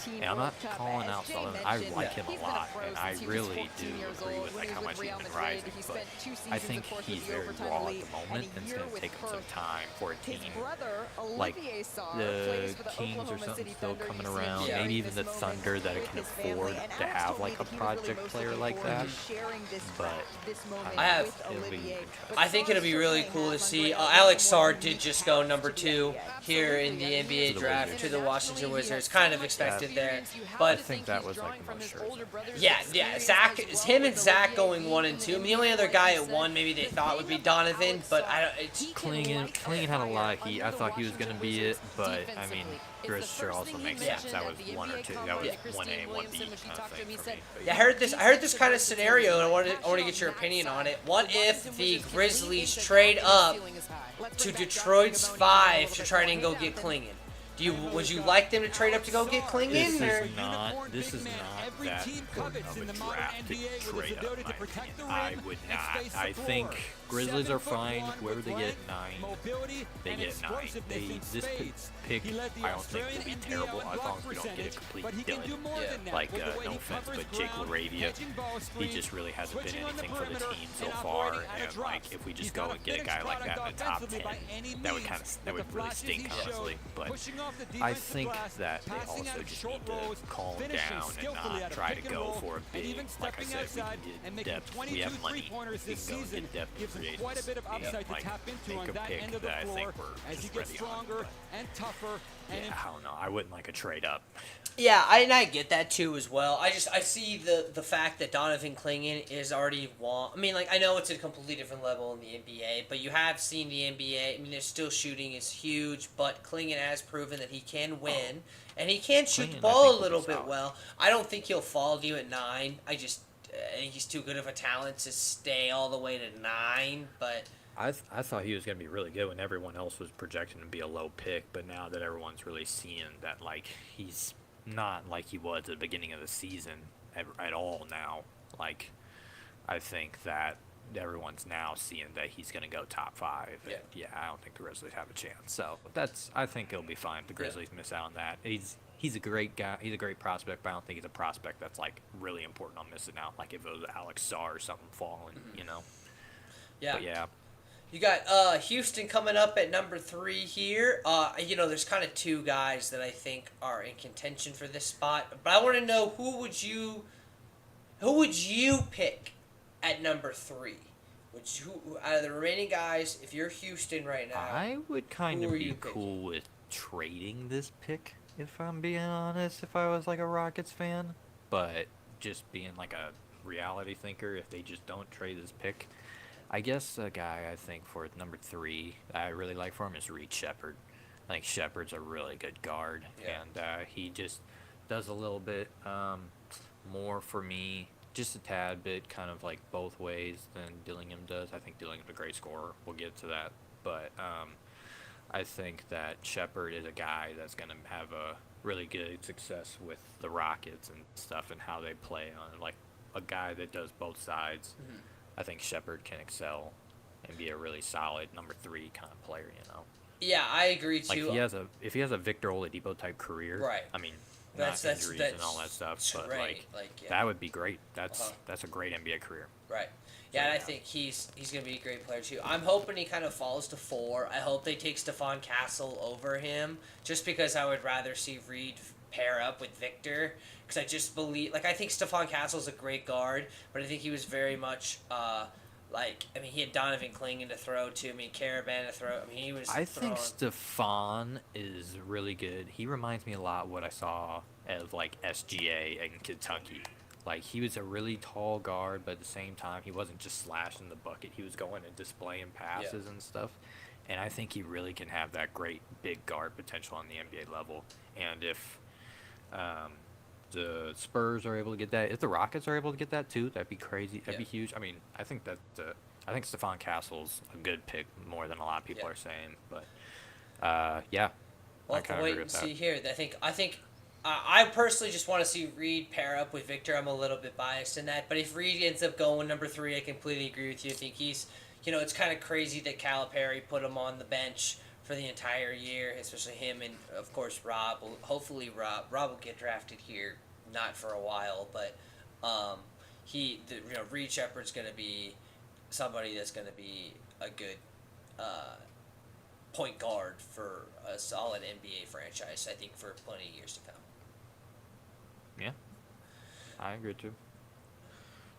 team. And I'm not calling out Sullivan. I like him a lot, and I really do agree with like how much he's been rising. But I think he's very raw at the moment, and it's going to take him some time for a team like the Kings or something still coming around, Yeah. maybe even the Thunder that can afford to have like a project player like that. But it'll be interesting. I think it'll be really cool to see. Alex Sarr did just go number 2 here in the NBA draft to the Washington Wizards. Kind of expected there, I but think that was like the most sure. yeah, Zach, him and Zach going 1 and 2. I mean, the only other guy at 1 maybe they thought would be Donovan, but I don't. It's Klingon had a lot of heat. I thought he was going to be it, but I mean, Grischer also makes sense. That was 1 or 2. That was 1A, 1B kind of thing for me. Yeah, I heard this kind of scenario, and I want to get your opinion on it. What if the Grizzlies trade up to Detroit's 5 to try and go get Klingon? Would you like them to trade up to go get Klingon? This is not that important of a draft to trade up, in my opinion. I would not. I think Grizzlies are fine. Whoever they get 9, they get 9. This pick, I don't think will be terrible as long as we don't get a complete dud. Yeah. Like, no offense, but Jake LaRavia, he just really hasn't been anything for the team so far. And like, if we just go and get a guy like that in the top 10, that would really stink, honestly. But I think that they also just need to calm down and not try to go for a big, like I said, we can get depth, we have money, we can go and get depth in free agency, and like, make a pick that I think we're just ready on. Yeah, I don't know, I wouldn't like a trade up. Yeah, I get that too as well. I see the fact that Donovan Klingon is already I mean, like, I know it's a completely different level in the NBA, but you have seen the NBA. I mean, their still shooting is huge, but Klingon has proven that he can win, and he can shoot the ball a little bit well. I don't think he'll fall to you at 9. I think he's too good of a talent to stay all the way to 9, but I thought he was going to be really good when everyone else was projecting to be a low pick, but now that everyone's really seeing that, like, he's not like he was at the beginning of the season at all now. Like, I think that everyone's now seeing that he's going to go top 5. And yeah, I don't think the Grizzlies have a chance. So I think it'll be fine if the Grizzlies miss out on that. He's a great guy. He's a great prospect, but I don't think he's a prospect that's, like, really important on missing out. Like, if it was Alex Sarr or something falling, you know. Yeah. But yeah. You got Houston coming up at number 3 here. There's kind of 2 guys that I think are in contention for this spot. But I want to know who would you pick at number 3? Out of the remaining guys, if you're Houston right now, I would kind of be cool with trading this pick, if I'm being honest, if I was like a Rockets fan. But just being like a reality thinker, if they just don't trade this pick, I guess a guy I think for number 3 that I really like for him is Reed Shepherd. I think Shepherd's a really good guard, and he just does a little bit more for me, just a tad bit, kind of like both ways than Dillingham does. I think Dillingham's a great scorer. We'll get to that, but I think that Shepherd is a guy that's going to have a really good success with the Rockets and stuff and how they play on, like a guy that does both sides. Mm-hmm. I think Shepherd can excel and be a really solid number 3 kind of player, you know. Yeah, I agree too. Like if he has a Victor Oladipo type career, right? I mean, not injuries and all that stuff, but that would be great. That's a great NBA career. Right. Yeah, and I think he's going to be a great player too. I'm hoping he kind of falls to 4. I hope they take Stephon Castle over him, just because I would rather see Reed pair up with Victor. Because I just believe, I think Stephon Castle's a great guard, but I think he was very much, he had Donovan Klingon to throw to. I mean, Caravan to throw. I mean, he was. I think Stephon is really good. He reminds me a lot of what I saw of SGA in Kentucky. Like, he was a really tall guard, but at the same time, he wasn't just slashing the bucket. He was going and displaying passes and stuff. And I think he really can have that great big guard potential on the NBA level. And if the Spurs are able to get that, if the Rockets are able to get that too, that'd be crazy. That'd be huge. I mean, I think Stephon Castle's a good pick more than a lot of people are saying. But yeah, we'll have to wait and see here. I think I personally just want to see Reed pair up with Victor. I'm a little bit biased in that, but if Reed ends up going number 3, I completely agree with you. I think he's, it's kind of crazy that Calipari put him on the bench for the entire year, especially him and, of course, Rob. Hopefully Rob will get drafted here, not for a while, but Reed Shepherd's going to be somebody that's going to be a good point guard for a solid NBA franchise, I think, for plenty of years to come. Yeah, I agree too.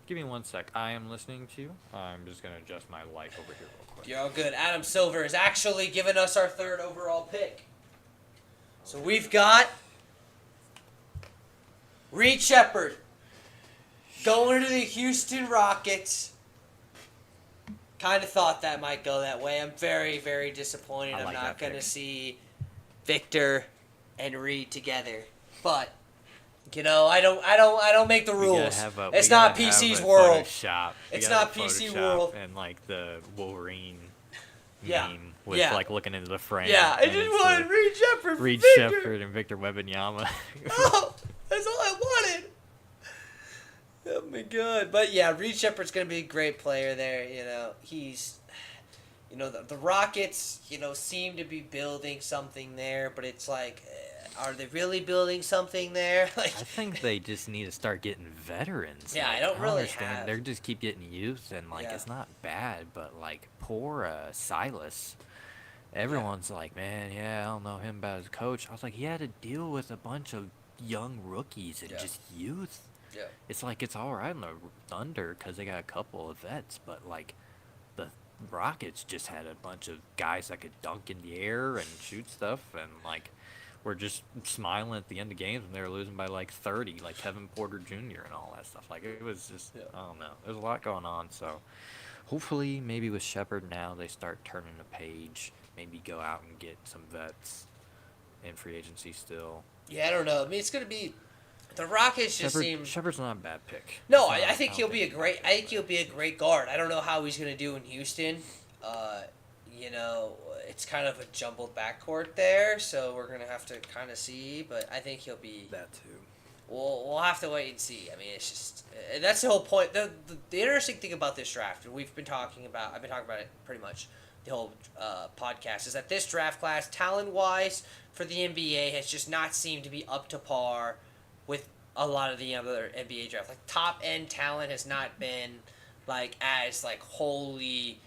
Give me 1 sec. I am listening to you. I'm just going to adjust my light over here real quick. You're all good. Adam Silver is actually giving us our 3rd overall pick. So we've got Reed Shepherd going to the Houston Rockets. Kind of thought that might go that way. I'm very, very disappointed. I'm not going to see Victor and Reed together. But you know, I don't make the rules. It's not PC's world. It's not PC world. And like the Wolverine yeah. meme with like looking into the frame. Yeah, I just wanted Reed Shepherd. Reed Shepherd and Victor Wembanyama. Oh, that's all I wanted. Oh my god. But yeah, Reed Shepherd's gonna be a great player there. You know, he's, you know, the Rockets, you know, seem to be building something there, but it's like, are they really building something there? Like, I think they just need to start getting veterans. Yeah, like, I don't really understand. They just keep getting youth, and like it's not bad, but like poor Silas. Everyone's like, man, yeah, I don't know him about his coach. I was like, he had to deal with a bunch of young rookies and just youth. Yeah. It's like it's all right in the Thunder because they got a couple of vets, but like the Rockets just had a bunch of guys that could dunk in the air and shoot stuff, and like we're just smiling at the end of games when they were losing by like 30, like Kevin Porter Jr. and all that stuff. Like it was just, I don't know. There's a lot going on, so hopefully maybe with Shepherd now they start turning the page, maybe go out and get some vets in free agency still. Yeah, I don't know. I mean, it's going to be, the Rockets just seem... Shepard's not a bad pick. No, I think he'll be a great, I think he'll be a great guard. I don't know how he's going to do in Houston. You know, it's kind of a jumbled backcourt there, so we're gonna have to kind of see. But I think he'll be that too. We'll have to wait and see. I mean, it's just that's the whole point. The interesting thing about this draft, and I've been talking about it pretty much the whole podcast, is that this draft class, talent wise, for the NBA, has just not seemed to be up to par with a lot of the other NBA drafts. Like top end talent has not been like as like holy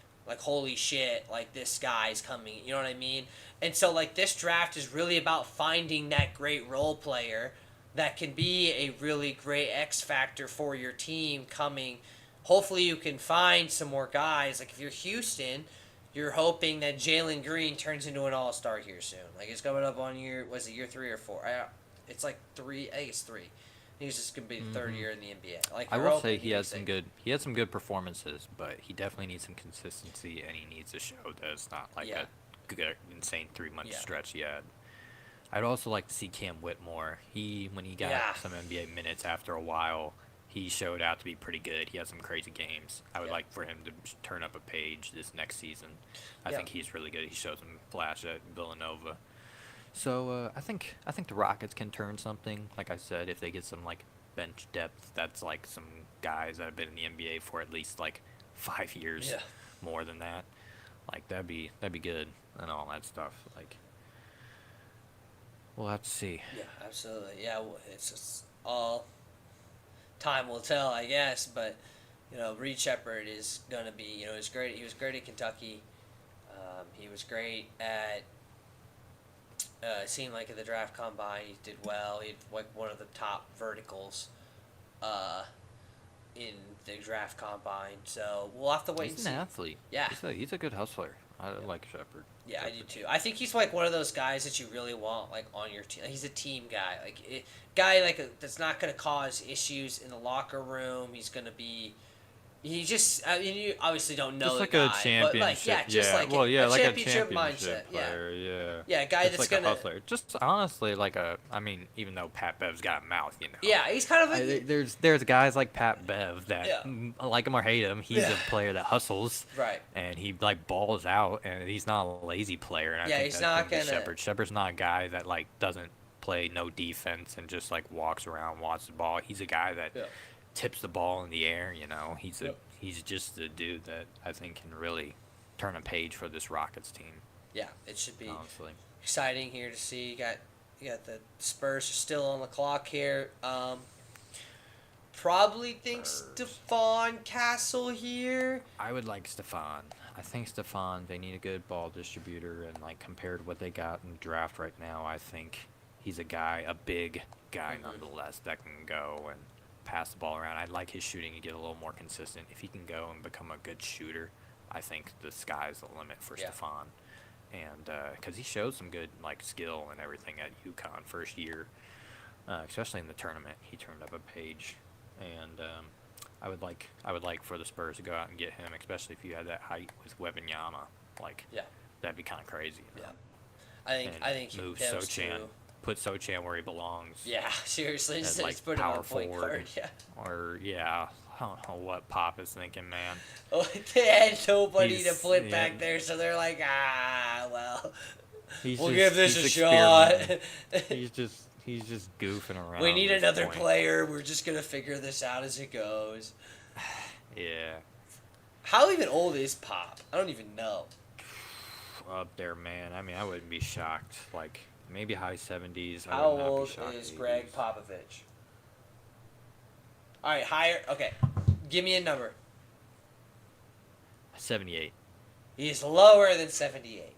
shit, like this guy's coming, you know what I mean? And so like this draft is really about finding that great role player that can be a really great X factor for your team coming. Hopefully you can find some more guys. Like if you're Houston, you're hoping that Jalen Green turns into an all-star here soon. Like it's coming up on year 3 or 4? It's like 3, I think it's 3. He's just gonna be the third year in the NBA. Like I will say he had some good performances, but he definitely needs some consistency, and he needs to show that it's not like a good, insane 3-month stretch he had. I'd also like to see Cam Whitmore. When he got some NBA minutes after a while, he showed out to be pretty good. He had some crazy games. I would like for him to turn up a page this next season. I think he's really good. He showed some flash at Villanova. So I think the Rockets can turn something. Like I said, if they get some like bench depth, that's like some guys that have been in the NBA for at least like 5 years, more than that. Like that'd be good and all that stuff. Like we'll have to see. Yeah, absolutely. Yeah, it's just all time will tell, I guess. But you know, Reed Shepherd is gonna be. You know, he was great at Kentucky. He was great at. It seemed like at the draft combine he did well. He had like one of the top verticals in the draft combine. So we'll have to wait and see. He's an athlete. Yeah. He's a good hustler. I like Shepherd. Yeah, I do too. I think he's like one of those guys that you really want like on your team. He's a team guy. That's not going to cause issues in the locker room. He's going to be... He just, I mean, you obviously don't know just like the guy, a championship, but like, a championship mindset, player, yeah, a guy just that's like gonna, a hustler. Just honestly, I mean, even though Pat Bev's got a mouth, you know. Yeah, he's kind of a, there's guys like Pat Bev that like him or hate him, he's a player that hustles, right, and he like balls out, and he's not a lazy player. And I think he's not gonna. Shepherd's not a guy that like doesn't play no defense and just like walks around, watches the ball. He's a guy that tips the ball in the air. You know, he's just a dude that I think can really turn a page for this Rockets team. Yeah, it should be honestly exciting here to see. You got the Spurs still on the clock here. Probably think Stephon Castle here. I would like Stephon. I think Stephon, they need a good ball distributor, and like compared to what they got in the draft right now, I think he's a big guy nonetheless that can go and pass the ball around. I'd like his shooting to get a little more consistent. If he can go and become a good shooter, I think the sky's the limit for Stephon. And because he showed some good like skill and everything at UConn first year, especially in the tournament, he turned up a page. And I would like for the Spurs to go out and get him, especially if you had that height with Wembanyama. Like, yeah, that'd be kind of crazy. Yeah, I think move those Sochan, two. Put Sochan where he belongs. Yeah, seriously, as, just like, put him power on point forward. guard. Yeah. Or I don't know what Pop is thinking, man. Oh, they had nobody to He's- put yeah. back there, so they're like, well, He's we'll just- give this he's a shot. experimenting. he's just goofing around. We need at this another point. player. We're just gonna figure this out as it goes. Yeah. How even old is Pop? I don't even know. Up there, man. I mean, I wouldn't be shocked. Like, maybe high 70s. I How would not be old shocked is 80s. Greg Popovich? All right, higher. Okay, give me a number. 78. He is lower than 78.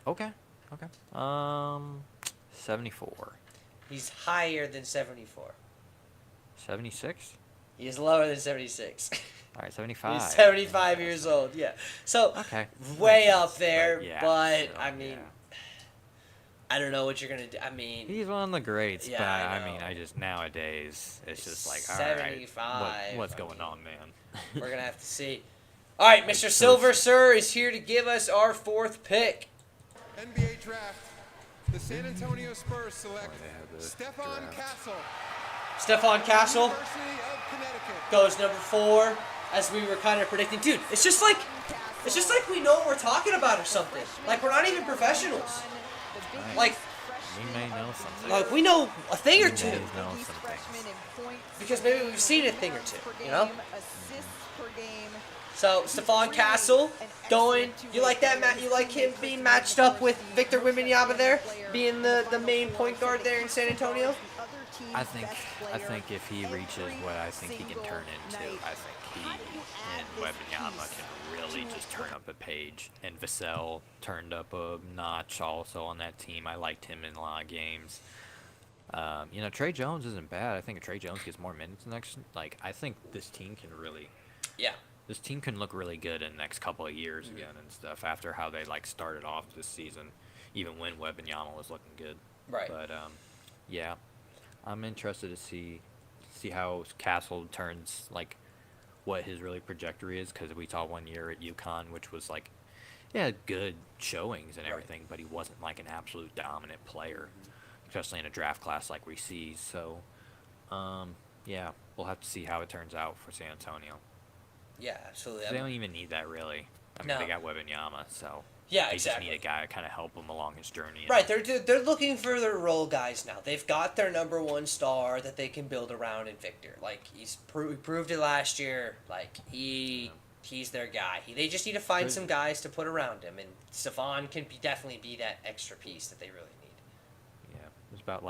Okay. 74. He's higher than 74. 76? He is lower than 76. All right, 75. He's 75 years old. Yeah. So Okay. way Makes up sense, there, but yeah, but still, I mean, yeah. I don't know what you're gonna do. I mean, He's one of the greats, Yeah, but I I mean, know. I just nowadays it's just like, all right, 75, what's I going mean, on, man? we're gonna have to see. All right, Mr. Silver Sir is here to give us our fourth pick. NBA draft. The San Antonio Spurs select they have the Stephon draft. Castle, Stephon Castle University of Connecticut. goes number 4, as we were kind of predicting. Dude, it's just like we know what we're talking about or something. Like we're not even professionals. Like We may know something. we know a thing or We two. may know some things. Because maybe we've seen a thing or two, you know? Assists per game. So Stephon Castle going. You like that, Matt? You like him being matched up with Victor Wembanyama there, being the main point guard there in San Antonio? I think if he reaches what I think he can turn into, I think he and Wembanyama can really just turn up a page. And Vassell turned up a notch also on that team. I liked him in a lot of games. Trey Jones isn't bad. I think if Trey Jones gets more minutes next, I think this team can really, Yeah. this team can look really good in the next couple of years again and stuff after how they started off this season, even when Wembanyama was looking good. Right. But yeah, I'm interested to see how Castle turns, what his really trajectory is, because we saw 1 year at UConn, which was good showings and everything, but he wasn't an absolute dominant player, especially in a draft class like we see. So, yeah, we'll have to see how it turns out for San Antonio. Yeah, absolutely. They don't even need that really. I mean, No. they got Wembanyama, so Yeah, they exactly. just need a guy to kind of help him along his journey. Right, they're looking for their role guys now. They've got their number 1 star that they can build around in Victor. He proved it last year. He's their guy. They just need to find some guys to put around him, and Stephon can definitely be that extra piece that they really need. Yeah, it was about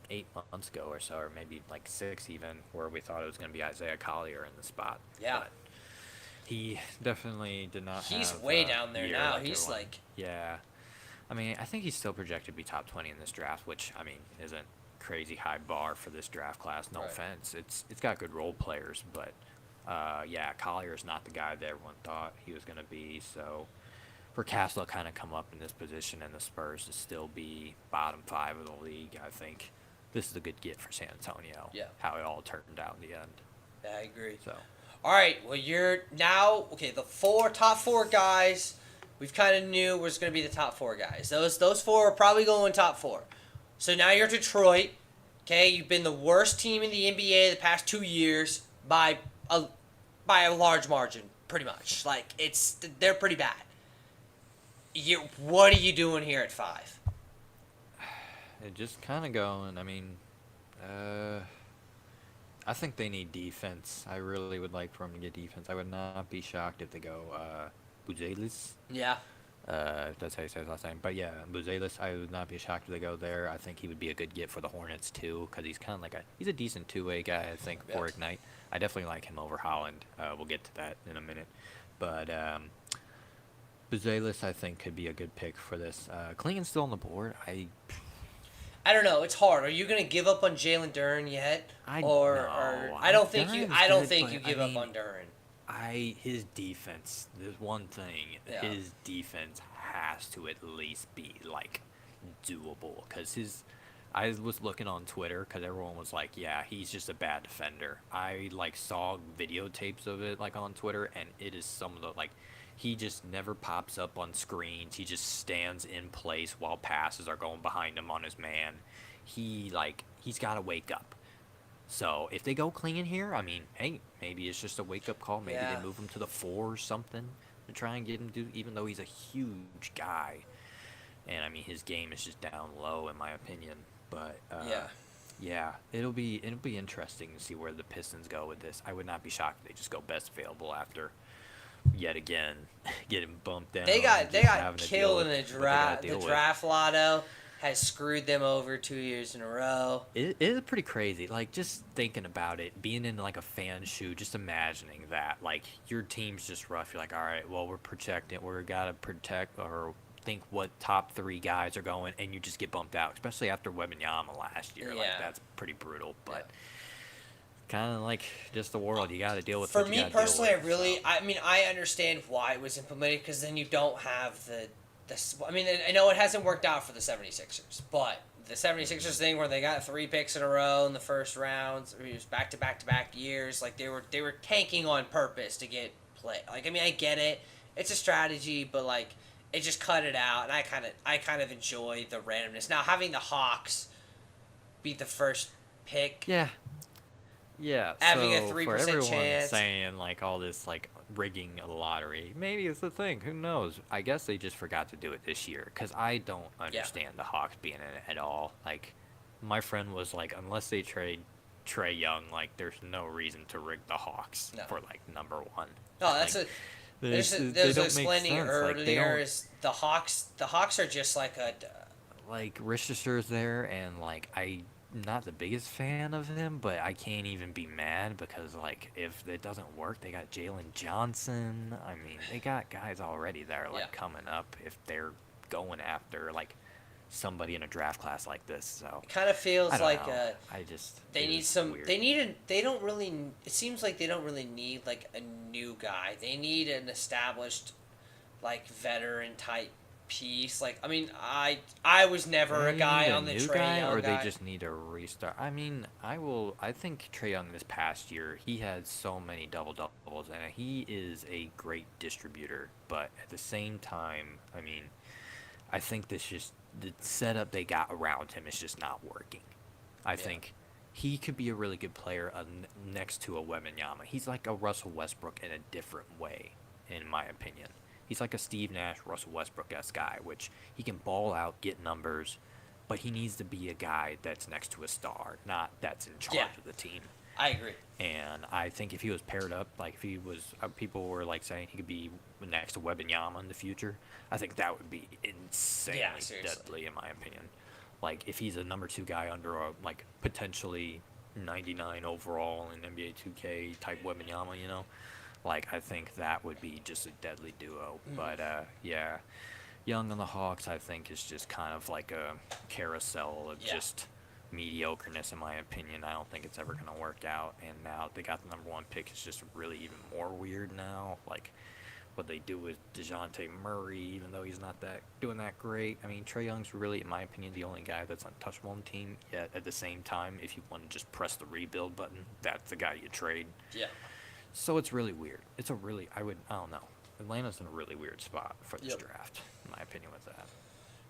8 months ago or so, or maybe 6 even, where we thought it was going to be Isaiah Collier in the spot. Yeah. But he definitely did not He's have way a down there year now. like He's everyone. Yeah. I mean, I think he's still projected to be top 20 in this draft, which, I mean, isn't crazy high bar for this draft class. No Right. offense. It's got good role players, but, yeah, Collier's not the guy that everyone thought he was going to be. So for Castle to kind of come up in this position and the Spurs to still be bottom 5 of the league, I think this is a good get for San Antonio. Yeah. How it all turned out in the end. Yeah, I agree. So. All right, well, you're now, okay, the top 4 guys, we've kind of knew was going to be the top 4 guys. Those 4 are probably going top 4. So now you're Detroit, okay? You've been the worst team in the NBA the past 2 years by a large margin, pretty much. They're pretty bad. What are you doing here at 5? It just kind of going, I mean, I think they need defense. I really would like for them to get defense. I would not be shocked if they go Buzelis. Yeah. That's how you say his last name. But yeah, Buzelis, I would not be shocked if they go there. I think he would be a good get for the Hornets too, because he's kind of he's a decent two-way guy, I think, for Ignite. I definitely like him over Holland. We'll get to that in a minute. But Buzelis, I think, could be a good pick for this. Klingen's still on the board. I don't know. It's hard. Are you gonna give up on Jalen Duren yet? I don't think you give up on Duren. His defense. There's one thing. Yeah. His defense has to at least be doable, because I was looking on Twitter because everyone was like, yeah, he's just a bad defender. I like saw videotapes of it like on Twitter, and it is some of the like, he just never pops up on screens. He just stands in place while passes are going behind him on his man. He's got to wake up. So if they go clean in here, I mean, hey, maybe it's just a wake-up call. Maybe they move him to the 4 or something to try and get him to, even though he's a huge guy. And, I mean, his game is just down low, in my opinion. But, yeah, it'll be interesting to see where the Pistons go with this. I would not be shocked if they just go best available after, yet again, getting bumped down. They got killed in the draft. The draft lotto has screwed them over 2 years in a row. It is pretty crazy. Like, just thinking about it, being in, like, a fan's shoe, just imagining that. Like, your team's just rough. You're like, all right, well, we're got to protect or think what top 3 guys are going, and you just get bumped out, especially after Wembanyama last year. Yeah. Like, that's pretty brutal. But kind of like just the world. You got to deal with For what you me gotta deal personally, with, I mean, I understand why it was implemented, because then you don't have the I mean, I know it hasn't worked out for the 76ers, but the 76ers thing where they got 3 picks in a row in the first round, it was back-to-back years, like they were tanking on purpose to get play. Like, I mean, I get it. It's a strategy, but like it just cut it out, and I kind of enjoy the randomness. Now, having the Hawks beat the first pick. Yeah. Yeah, having so a 3% for everyone chance. saying like all this like rigging a lottery, maybe it's the thing. Who knows? I guess they just forgot to do it this year because I don't understand the Hawks being in it at all. Like, my friend was like, unless they trade Trae Young, like there's no reason to rig the Hawks for like number 1. No, that's like, there's explaining earlier like, is the Hawks are just like a like Richter's there, and like I'm not the biggest fan of him, but I can't even be mad because like if it doesn't work, they got Jalen Johnson. I mean, they got guys already that are like coming up if they're going after like somebody in a draft class like this. So it kind of feels like they need some weird. They don't really, it seems like they don't really need like a new guy. They need an established like veteran type piece. Like, I mean, I was never a guy on the Trae Young or guy. they just need a restart. I mean, I think Trae Young this past year, he had so many double-doubles, and he is a great distributor, but at the same time, I mean, I think the setup they got around him is just not working. I think he could be a really good player next to a Wembanyama. He's like a Russell Westbrook in a different way, in my opinion. He's like a Steve Nash, Russell Westbrook-esque guy, which he can ball out, get numbers, but he needs to be a guy that's next to a star, not that's in charge of the team. I agree. And I think if he was paired up, like if he was, people were like saying he could be next to Wembanyama in the future, I think that would be insanely deadly in my opinion. Like if he's a number 2 guy under a like potentially 99 overall in NBA 2K type Wembanyama, you know? Like, I think that would be just a deadly duo. But, yeah, Young on the Hawks, I think, is just kind of like a carousel of just mediocreness, in my opinion. I don't think it's ever going to work out. And now they got the number 1 pick. It's just really even more weird now. Like, what they do with DeJounte Murray, even though he's not doing that great. I mean, Trae Young's really, in my opinion, the only guy that's untouchable on the team. Yet, at the same time, if you want to just press the rebuild button, that's the guy you trade. Yeah. So it's really weird. I don't know. Atlanta's in a really weird spot for this draft, in my opinion, with that.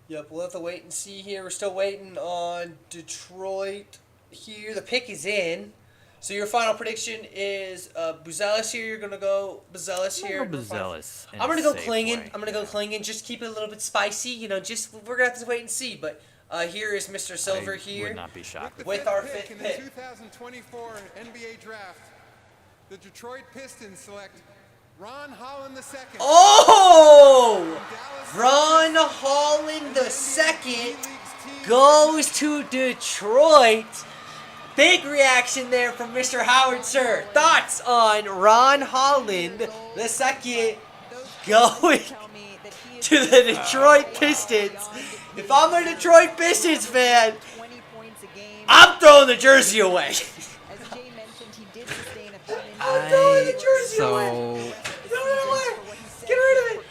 Yep, we'll have to wait and see here. We're still waiting on Detroit here. The pick is in. So your final prediction is Buzelis here. You're going to go Buzelis here. I'm going to go Buzelis. I'm going to go Klingon. I'm going to go Klingon. Just keep it a little bit spicy. You know, we're going to have to wait and see. But here is Mr. Silver here. I would not be shocked. With our 5th pick. In the 2024 NBA draft, the Detroit Pistons select Ron Holland II. Oh! Ron Holland II goes to Detroit. Big reaction there from Mr. Howard, sir. Thoughts on Ron Holland II going to the Detroit Pistons? If I'm a Detroit Pistons fan, I'm throwing the jersey away. I'm throwing the jersey away. Throw it away. Get rid of it.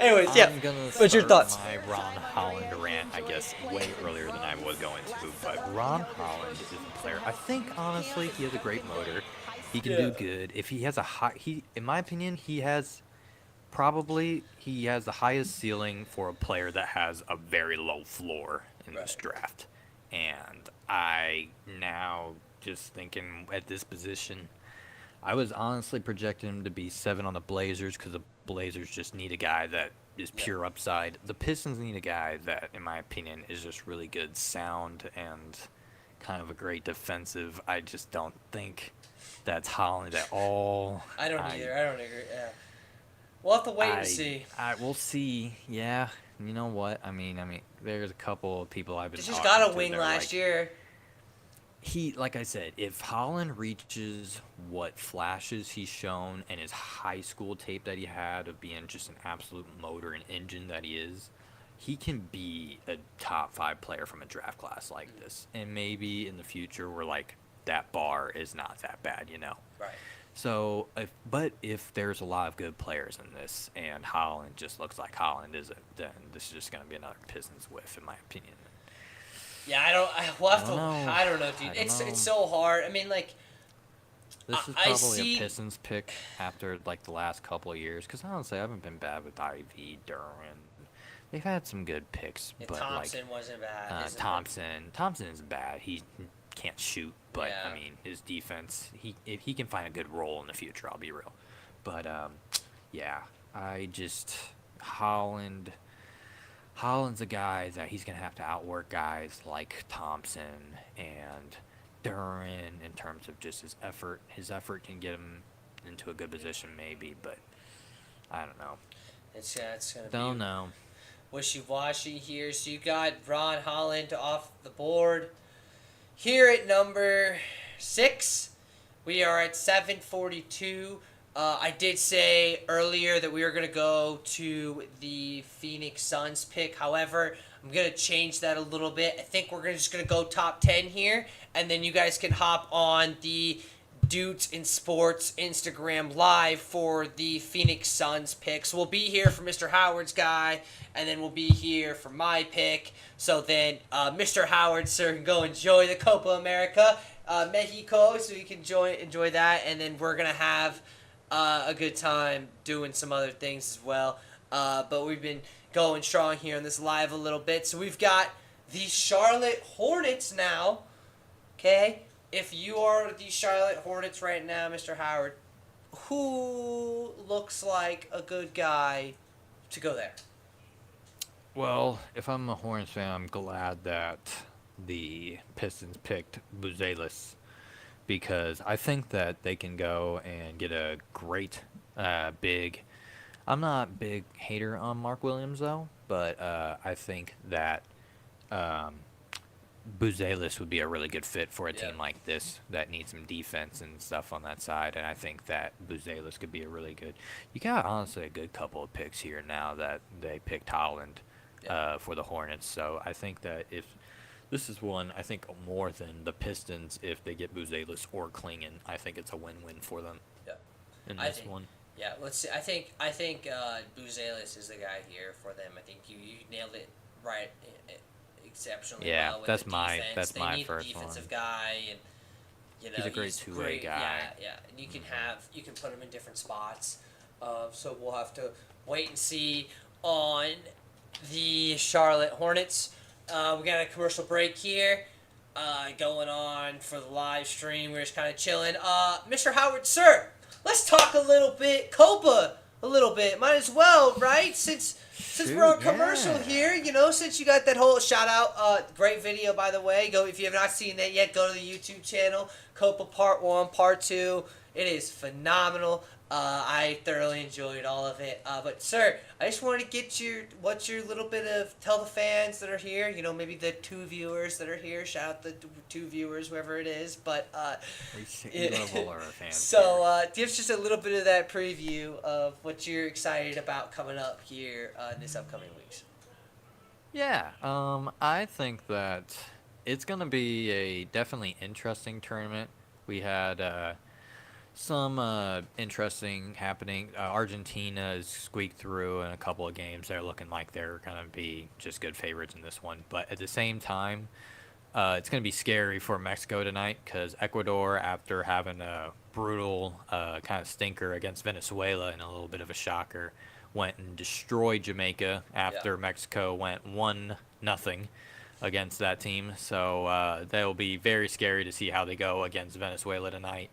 Anyways, Yeah. I'm gonna What's your start thoughts? my Ron Holland rant, I guess, way earlier than I was going to. But Ron Holland is a player. I think honestly he has a great motor. He can do good. If he has a high, in my opinion, he has the highest ceiling for a player that has a very low floor in this draft. And I now just thinking at this position, I was honestly projecting him to be 7 on the Blazers because the Blazers just need a guy that is pure upside. The Pistons need a guy that, in my opinion, is just really good sound and kind of a great defensive. I just don't think that's Holland at all. I don't either. I don't agree. Yeah. We'll have to wait and see. We'll see. Yeah. You know what? I mean, there's a couple of people I've been Just talking to. got a wing last year. Like I said, if Holland reaches what flashes he's shown and his high school tape that he had of being just an absolute motor and engine that he is, he can be a top 5 player from a draft class like this. And maybe in the future we're like, that bar is not that bad, Right. So, if there's a lot of good players in this and Holland just looks like Holland is it, then this is just going to be another Pistons whiff, in my opinion. Yeah, I don't know, dude. It's so hard. I mean, like, this is probably a Pistons pick after like the last couple of years, because honestly, I haven't been bad with Ivy, Duran. They've had some good picks, but Thompson wasn't bad. Thompson isn't bad. He can't shoot, but I mean, his defense. If he can find a good role in the future, I'll be real. But Holland's a guy that he's going to have to outwork guys like Thompson and Duran in terms of just his effort. His effort can get him into a good position maybe, but I don't know. It's going to Don't know. Wishy-washy here. So you got Ron Holland off the board. Here at number 6, we are at 742. I did say earlier that we were going to go to the Phoenix Suns pick. However, I'm going to change that a little bit. I think we're just going to go top 10 here, and then you guys can hop on the Dudes in Sports Instagram Live for the Phoenix Suns picks. We'll be here for Mr. Howard's guy, and then we'll be here for my pick. So then Mr. Howard, sir, can go enjoy the Copa America, Mexico, so you can enjoy that, and then we're going to have a good time doing some other things as well. But we've been going strong here on this live a little bit. So we've got the Charlotte Hornets now. Okay? If you are the Charlotte Hornets right now, Mr. Howard, who looks like a good guy to go there? Well, if I'm a Hornets fan, I'm glad that the Pistons picked Buzelis, because I think that they can go and get a great big. I'm not a big hater on Mark Williams, though, but I think that Buzelis would be a really good fit for a team like this that needs some defense and stuff on that side, and I think that Buzelis could be a really good. You got, honestly, a good couple of picks here now that they picked Holland for the Hornets, so I think that if this is one, I think more than the Pistons, if they get Buzelis or Klingon, I think it's a win-win for them. Yeah. In this one. Yeah, let's see. I think Buzelis is the guy here for them. I think you nailed it right, exceptionally well. With that's the my defense. that's they my need first a defensive one. guy, and he's a great two-way guy. Yeah, and you can put him in different spots. So we'll have to wait and see on the Charlotte Hornets. We got a commercial break here going on for the live stream. We're just kind of chilling. Mr. Howard, sir, let's talk a little bit Copa a little bit. Might as well, right? Since we're on commercial here, since you got that whole shout out, great video, by the way. Go, if you have not seen that yet, go to the YouTube channel, Copa Part 1, Part 2. It is phenomenal. I thoroughly enjoyed all of it. But sir, I just wanted to get what's your little bit of, tell the fans that are here, maybe the 2 viewers that are here, shout out the 2 viewers, whoever it is, but we love all our fans. So give us just a little bit of that preview of what you're excited about coming up here in this upcoming weeks. Yeah, I think that it's going to be a definitely interesting tournament. We had some interesting happening. Argentina has squeaked through in a couple of games. They're looking like they're going to be just good favorites in this one. But at the same time, it's going to be scary for Mexico tonight because Ecuador, after having a brutal kind of stinker against Venezuela and a little bit of a shocker, went and destroyed Jamaica after Mexico went 1-0 against that team. So that'll be very scary to see how they go against Venezuela tonight.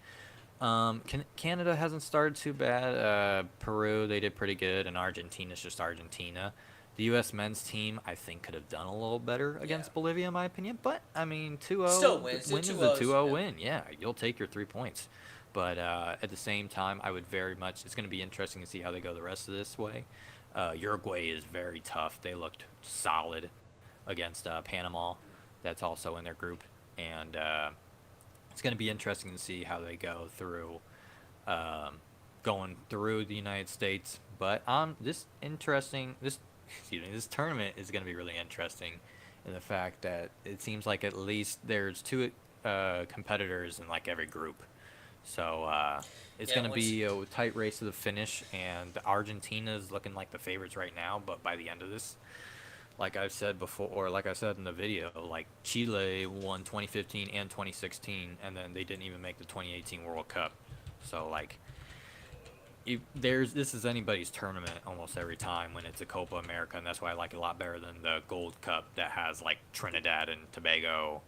Canada hasn't started too bad. Peru, they did pretty good, and Argentina's just Argentina. The U.S. men's team, I think, could have done a little better against Bolivia, in my opinion. But, I mean, 2-0 still wins. Win is a 2-0 win. Yeah, you'll take your 3 points. But at the same time, I would very much – it's going to be interesting to see how they go the rest of this way. Uruguay is very tough. They looked solid against Panama. That's also in their group. And it's going to be interesting to see how they go through going through the United States. But this tournament is going to be really interesting in the fact that it seems like at least there's 2 competitors in like every group. So it's going to be a tight race to the finish, and Argentina is looking like the favorites right now. But by the end of this, like I've said before, or like I said in the video, like Chile won 2015 and 2016, and then they didn't even make the 2018 World Cup. So like, this is anybody's tournament almost every time when it's a Copa America, and that's why I like it a lot better than the Gold Cup that has like Trinidad and Tobago.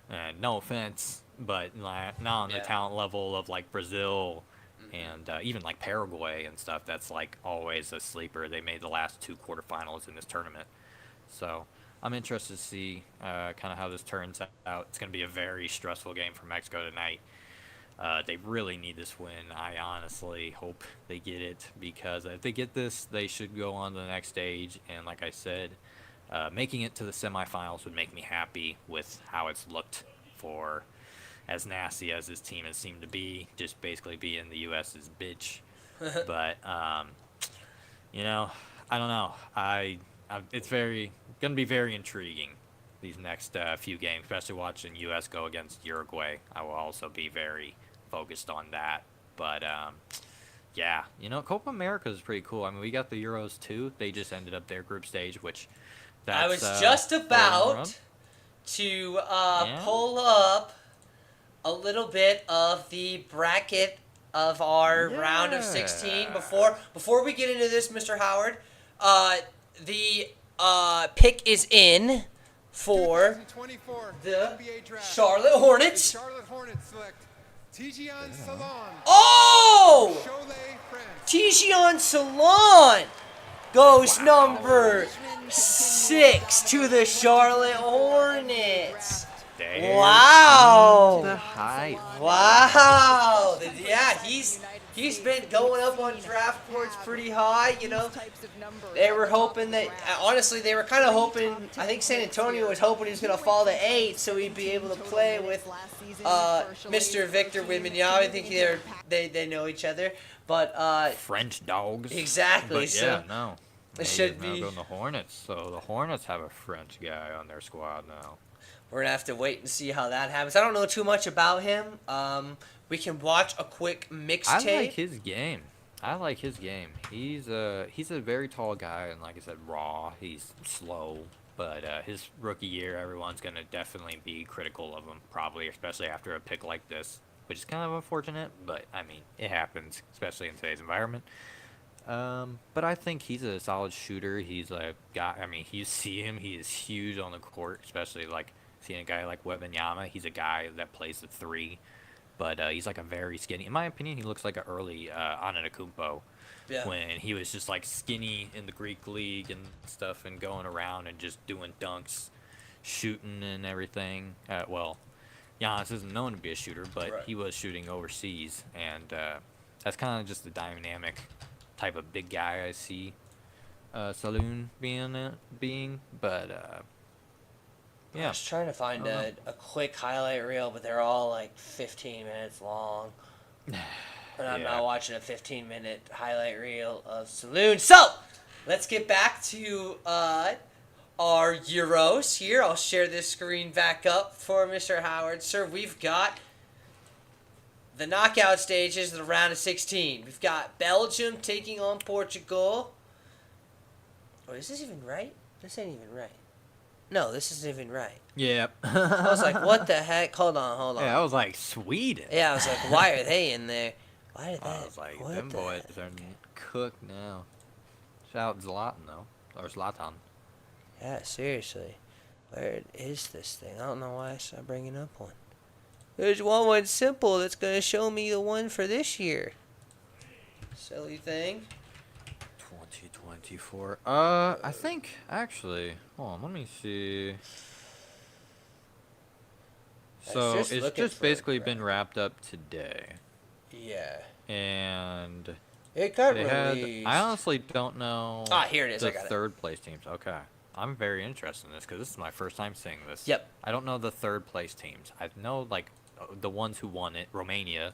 And no offense, but not on the talent level of like Brazil and even like Paraguay and stuff. That's like always a sleeper. They made the last 2 quarterfinals in this tournament. So I'm interested to see kind of how this turns out. It's going to be a very stressful game for Mexico tonight. They really need this win. I honestly hope they get it, because if they get this, they should go on to the next stage. And like I said, making it to the semifinals would make me happy with how it's looked for as nasty as this team has seemed to be, just basically being the U.S.'s bitch. But, you know, I don't know. It's going to be very intriguing, these next few games, especially watching U.S. go against Uruguay. I will also be very focused on that. But, yeah, you know, Copa America is pretty cool. I mean, we got the Euros, too. They just ended up their group stage, which I was just about to pull up a little bit of the bracket of our round of 16 before we get into this, Mr. Howard. The pick is in for the Charlotte Hornets. The Charlotte Hornets select Tijian Salon. Oh! Tijian Salon goes number 6 to the Charlotte Hornets. Wow! The hype. Wow! Yeah, he's been going up on draft boards pretty high. You know, they were hoping that. Honestly, they were kind of hoping. I think San Antonio was hoping he was going to fall to 8, so he'd be able to play with Mr. Victor Wembanyama. I think they know each other, but French dogs. Exactly. But yeah, no. It should be going the Hornets. So the Hornets have a French guy on their squad now. We're going to have to wait and see how that happens. I don't know too much about him. We can watch a quick mixtape. I like his game. He's a very tall guy, and like I said, raw. He's slow. But his rookie year, everyone's going to definitely be critical of him, probably, especially after a pick like this, which is kind of unfortunate. But, I mean, it happens, especially in today's environment. But I think he's a solid shooter. He's a guy, I mean, you see him, he is huge on the court, especially like seeing a guy like Wembanyama. He's a guy that plays the 3, but he's like a very skinny, in my opinion, he looks like an early Antetokounmpo when he was just like skinny in the Greek league and stuff and going around and just doing dunks, shooting and everything. Well, Giannis isn't known to be a shooter, but he was shooting overseas, and that's kind of just the dynamic type of big guy I see Saloon being, but yeah. I was trying to find a quick highlight reel, but they're all like 15 minutes long. And I'm not watching a 15-minute highlight reel of Saloon. So, let's get back to our Euros here. I'll share this screen back up for Mr. Howard. Sir, we've got the knockout stages of the round of 16. We've got Belgium taking on Portugal. Oh, is this even right? This ain't even right. No, this isn't even right. Yep. I was like, what the heck? Hold on. Yeah, I was like, Sweden. Yeah, I was like, why are they in there? Why did that? I was like, them boys are cooked now. Shout out Zlatan, though. Or Zlatan. Yeah, seriously. Where is this thing? I don't know why I started bringing up one. There's one simple that's going to show me the one for this year. Silly thing. 2024. I think, actually, hold on, let me see. So, it's just basically been wrapped up today. Yeah. And it got released. I honestly don't know. Here it is. I got third place teams. Okay. I'm very interested in this because this is my first time seeing this. Yep. I don't know the third place teams. I know, like, the ones who won it. Romania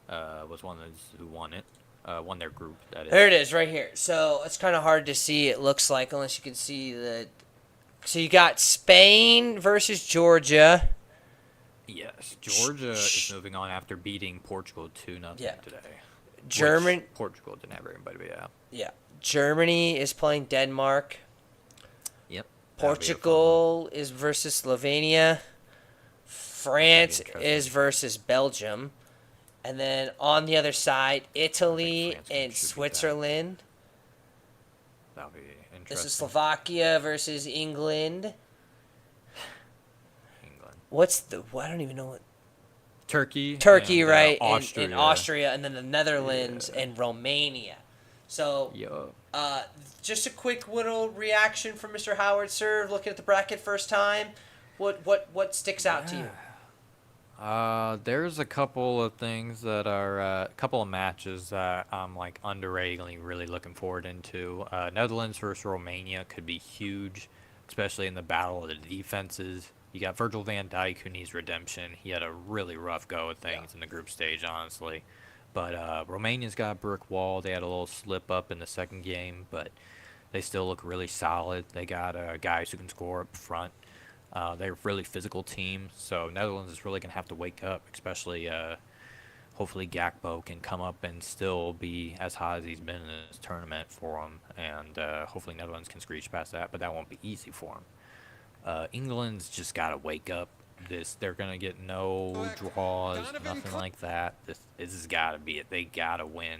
was one of those who won it. Won their group, that is. There it is, right here. So, it's kind of hard to see, it looks like, unless you can see the... So, you got Spain versus Georgia. Yes, Georgia is moving on after beating Portugal 2-0 today. Portugal didn't have everybody, but yeah. Yeah. Germany is playing Denmark. Yep. Portugal is versus Slovenia. France is versus Belgium. And then on the other side, Italy and Switzerland. That'll be interesting. This is Slovakia versus England. What's the... I don't even know what... Turkey, and, right? Austria. And Austria, and then the Netherlands and Romania. So, just a quick little reaction from Mr. Howard, sir, looking at the bracket first time. What sticks out to you? There's a couple of things that are... a couple of matches that I'm, like, underratedly really looking forward into. Netherlands versus Romania could be huge, especially in the battle of the defenses. You got Virgil van Dijk, who needs redemption. He had a really rough go of things in the group stage, honestly. But Romania's got a brick wall. They had a little slip up in the second game, but they still look really solid. They got guys who can score up front. They're a really physical team, so Netherlands is really going to have to wake up, especially hopefully Gakpo can come up and still be as hot as he's been in this tournament for them, and hopefully Netherlands can screech past that, but that won't be easy for them. England's just got to wake up. They're going to get no draws, nothing like that. This has got to be it. They got to win.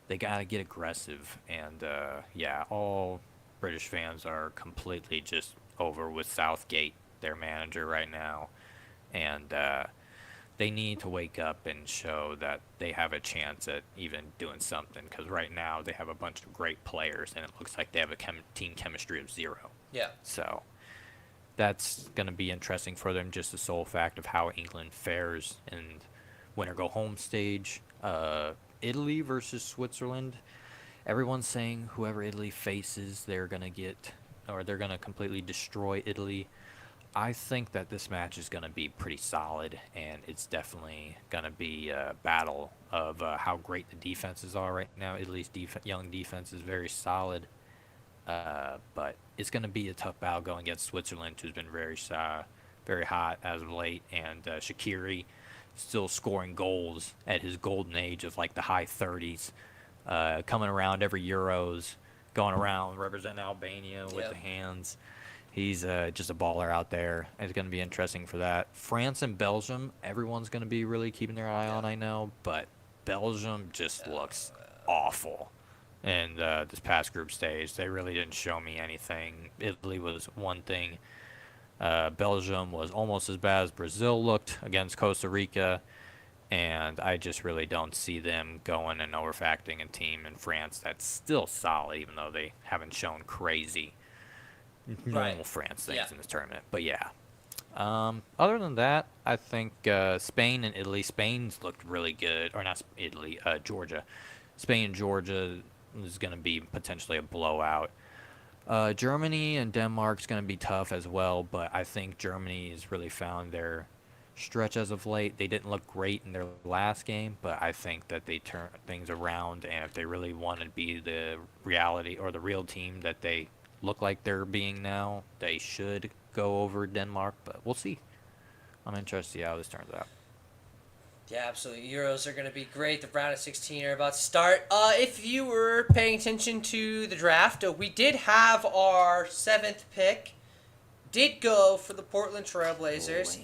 They got to get aggressive. And, yeah, all British fans are completely just over with Southgate, their manager right now. And they need to wake up and show that they have a chance at even doing something. Because right now they have a bunch of great players, and it looks like they have a team chemistry of 0. Yeah. So... that's going to be interesting for them, just the sole fact of how England fares in winner-go-home stage. Italy versus Switzerland. Everyone's saying whoever Italy faces, they're going to get, or they're going to completely destroy Italy. I think that this match is going to be pretty solid, and it's definitely going to be a battle of how great the defenses are right now. Italy's young defense is very solid. But it's going to be a tough battle going against Switzerland, who's been very hot as of late, and Shaqiri still scoring goals at his golden age of like the high 30s, coming around every Euros, going around representing Albania with the hands. He's just a baller out there. It's going to be interesting for that. France and Belgium, everyone's going to be really keeping their eye on, I know, but Belgium just looks awful. And this past group stage, they really didn't show me anything. Italy was one thing. Belgium was almost as bad as Brazil looked against Costa Rica. And I just really don't see them going and overfacting a team in France that's still solid, even though they haven't shown crazy normal France things in this tournament. But yeah. Other than that, I think Spain and Italy. Spain's looked really good. Or not Italy, Georgia. Spain and Georgia is going to be potentially a blowout. Germany and Denmark's going to be tough as well, but I think Germany has really found their stretch as of late. They didn't look great in their last game, but I think that they turned things around, and if they really want to be the reality or the real team that they look like they're being now, they should go over Denmark, but we'll see. I'm interested to see how this turns out. Yeah, absolutely. Euros are going to be great. The round of 16 are about to start. If you were paying attention to the draft, we did have our 7th pick. Did go for the Portland Trailblazers.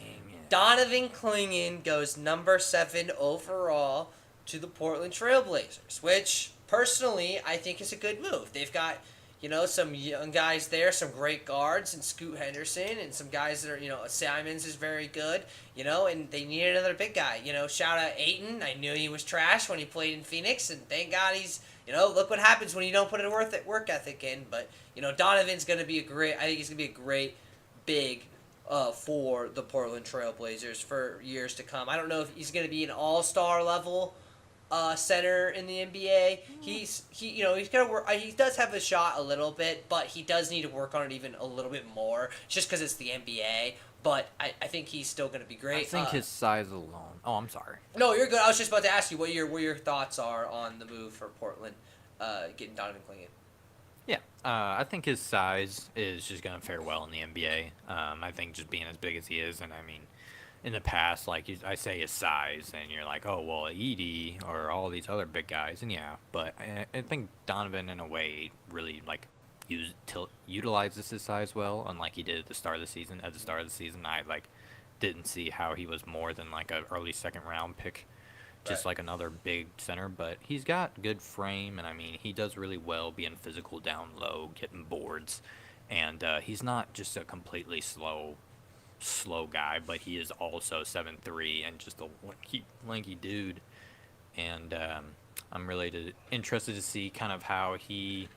Donovan Clingan goes number 7 overall to the Portland Trailblazers, which personally I think is a good move. They've got, some young guys there, some great guards, and Scoot Henderson, and some guys that are, Simons is very good, and they need another big guy. Shout out Ayton. I knew he was trash when he played in Phoenix, and thank God he's, look what happens when you don't put a work ethic in. But, Donovan's going to be I think he's going to be a great big for the Portland Trailblazers for years to come. I don't know if he's going to be an all-star level center in the NBA. He's got to work. He does have a shot a little bit, but he does need to work on it even a little bit more, just because it's the NBA. But I think he's still going to be great. I think his size alone. Oh, I'm sorry. No, you're good. I was just about to ask you what your thoughts are on the move for Portland, getting Donovan Clingan. Yeah, I think his size is just going to fare well in the NBA. I think just being as big as he is, and I mean, in the past, like I say his size, and you're like, oh, well, Edie or all these other big guys, and yeah, but I think Donovan, in a way, really, like, utilizes his size well, unlike he did at the start of the season. At the start of the season, I, didn't see how he was more than, an early second-round pick, just like another big center, but he's got good frame, and I mean, he does really well being physical down low, getting boards, and he's not just a completely slow guy, but he is also 7'3" and just a lanky dude, and I'm really interested to see kind of how he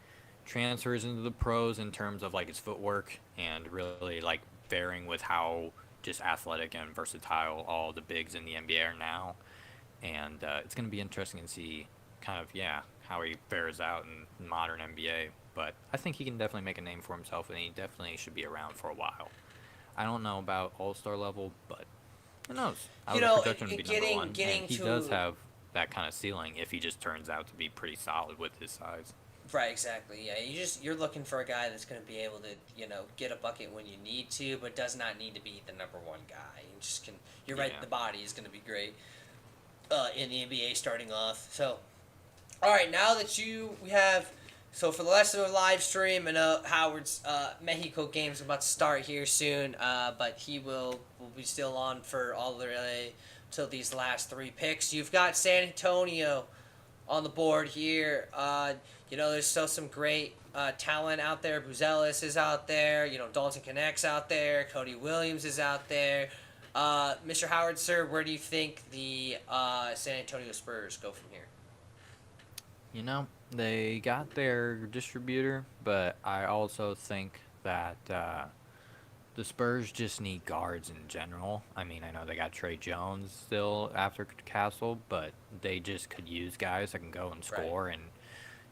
transfers into the pros in terms of his footwork, and really varying with how just athletic and versatile all the bigs in the NBA are now. And it's going to be interesting to see kind of, how he fares out in modern NBA. But I think he can definitely make a name for himself, and he definitely should be around for a while. I don't know about all-star level, but who knows? I would project him to be number one. And he does have that kind of ceiling if he just turns out to be pretty solid with his size. Right, exactly. Yeah, you're looking for a guy that's going to be able to, get a bucket when you need to, but does not need to be the number one guy. You just can. You're right. The body is going to be great in the NBA starting off. So, all right, now that we have. So for the rest of the live stream, I know Howard's Mexico game's about to start here soon, but he will be still on for all the way till these last 3 picks. You've got San Antonio on the board here. There's still some great talent out there. Buzelis is out there. Dalton Connect's out there. Cody Williams is out there. Mr. Howard, sir, where do you think the San Antonio Spurs go from here? They got their distributor, but I also think that the Spurs just need guards in general. I mean, I know they got Trey Jones still after Castle, but they just could use guys that can go and score and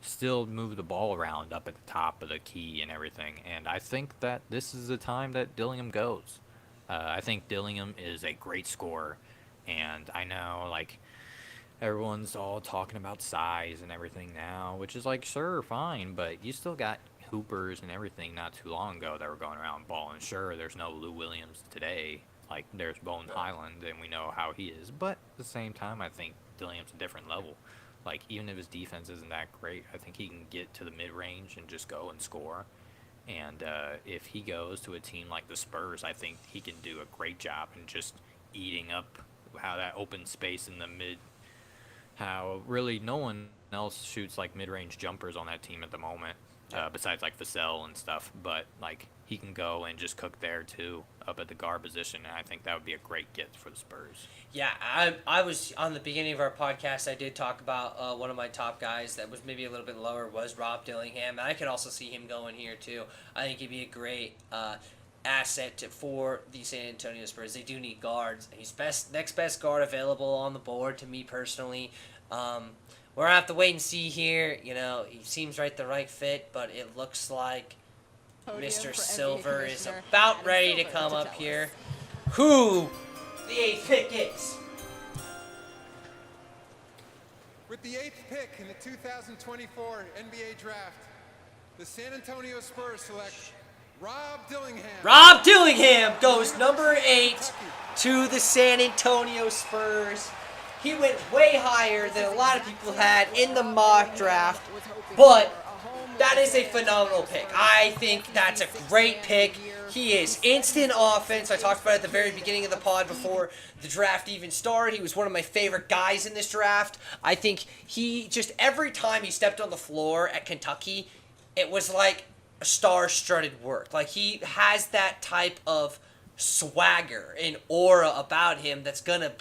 still move the ball around up at the top of the key and everything. And I think that this is the time that Dillingham goes. I think Dillingham is a great scorer, and I know, everyone's all talking about size and everything now, which is sure, fine, but you still got hoopers and everything not too long ago that were going around balling. Sure, there's no Lou Williams today. There's Bones Highland, and we know how he is, but at the same time, I think Dillingham's a different level. Even if his defense isn't that great, I think he can get to the mid-range and just go and score. And if he goes to a team like the Spurs, I think he can do a great job in just eating up how that open space in the mid, how really no one else shoots mid-range jumpers on that team at the moment, besides Vassell and stuff. But he can go and just cook there too, up at the guard position, and I think that would be a great get for the Spurs. Yeah, I was on the beginning of our podcast. I did talk about one of my top guys that was maybe a little bit lower was Rob Dillingham, and I could also see him going here too. I think he'd be a great asset for the San Antonio Spurs. They do need guards. He's next best guard available on the board to me personally. We're gonna have to wait and see here. He seems the right fit, but it looks like Mr. Silver is about ready to come up here. Who the 8th pick is? With the 8th pick in the 2024 NBA Draft, the San Antonio Spurs select Rob Dillingham. Rob Dillingham goes number 8 to the San Antonio Spurs. He went way higher than a lot of people had in the mock draft, but that is a phenomenal pick. I think that's a great pick. He is instant offense. I talked about it at the very beginning of the pod before the draft even started. He was one of my favorite guys in this draft. I think he just, every time he stepped on the floor at Kentucky, it was like a star-studded work. Like, he has that type of swagger and aura about him that's gonna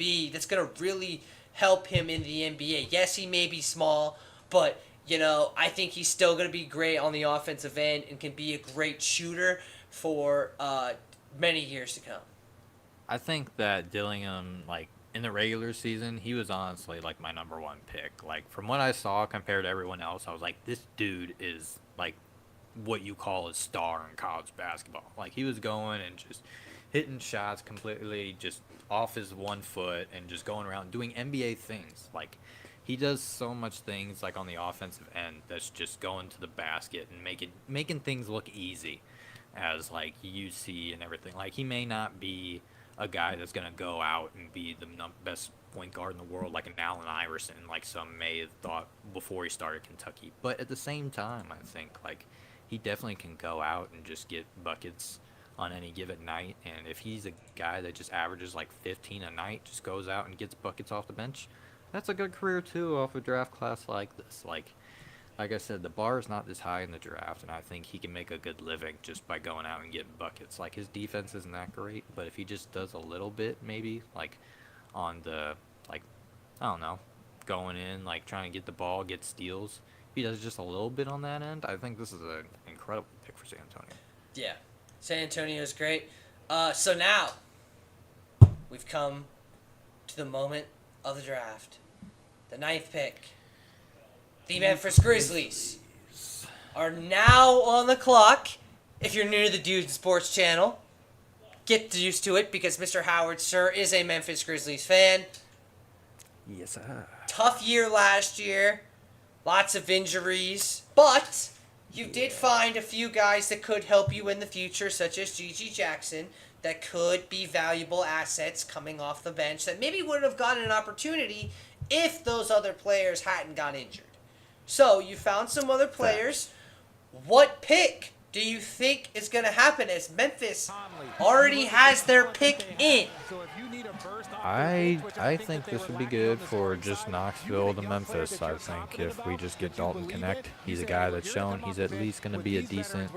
really help him in the NBA. Yes, he may be small, but you know, I think he's still gonna be great on the offensive end and can be a great shooter for many years to come. I think that Dillingham, like, in the regular season, he was honestly, like, my #1 pick. Like, from what I saw compared to everyone else, I was like, this dude is, like, what you call a star in college basketball. Like, he was going and just hitting shots completely just off his 1 foot and just going around doing NBA things. Like, he does so much things, like, on the offensive end that's just going to the basket and making things look easy, as, like, you see and everything. Like, he may not be a guy that's going to go out and be the best point guard in the world, like an Allen Iverson, like some may have thought before he started Kentucky. But at the same time, I think, like, he definitely can go out and just get buckets on any given night. And if he's a guy that just averages, like, 15 a night, just goes out and gets buckets off the bench, that's a good career, too, off a draft class like this. Like I said, the bar is not this high in the draft, and I think he can make a good living just by going out and getting buckets. Like, his defense isn't that great, but if he just does a little bit, maybe, like, on the, like, I don't know, going in, like, trying to get the ball, get steals, if he does just a little bit on that end, I think this is an incredible pick for San Antonio. Yeah, San Antonio's great. So now, we've come to the moment of the draft. The 9th pick. The Memphis Grizzlies are now on the clock. If you're new to the Dude Sports channel, get used to it because Mr. Howard, sir, is a Memphis Grizzlies fan. Yes, sir. Tough year last year. Lots of injuries. But you did find a few guys that could help you in the future, such as Gigi Jackson, that could be valuable assets coming off the bench that maybe wouldn't have gotten an opportunity if those other players hadn't got injured. So, you found some other players. What pick do you think is going to happen as Memphis already has their pick in? I think this would be good for just Knoxville to Memphis. I think if we just get Dalton Connect, he's a guy that's shown he's at least going to be a decent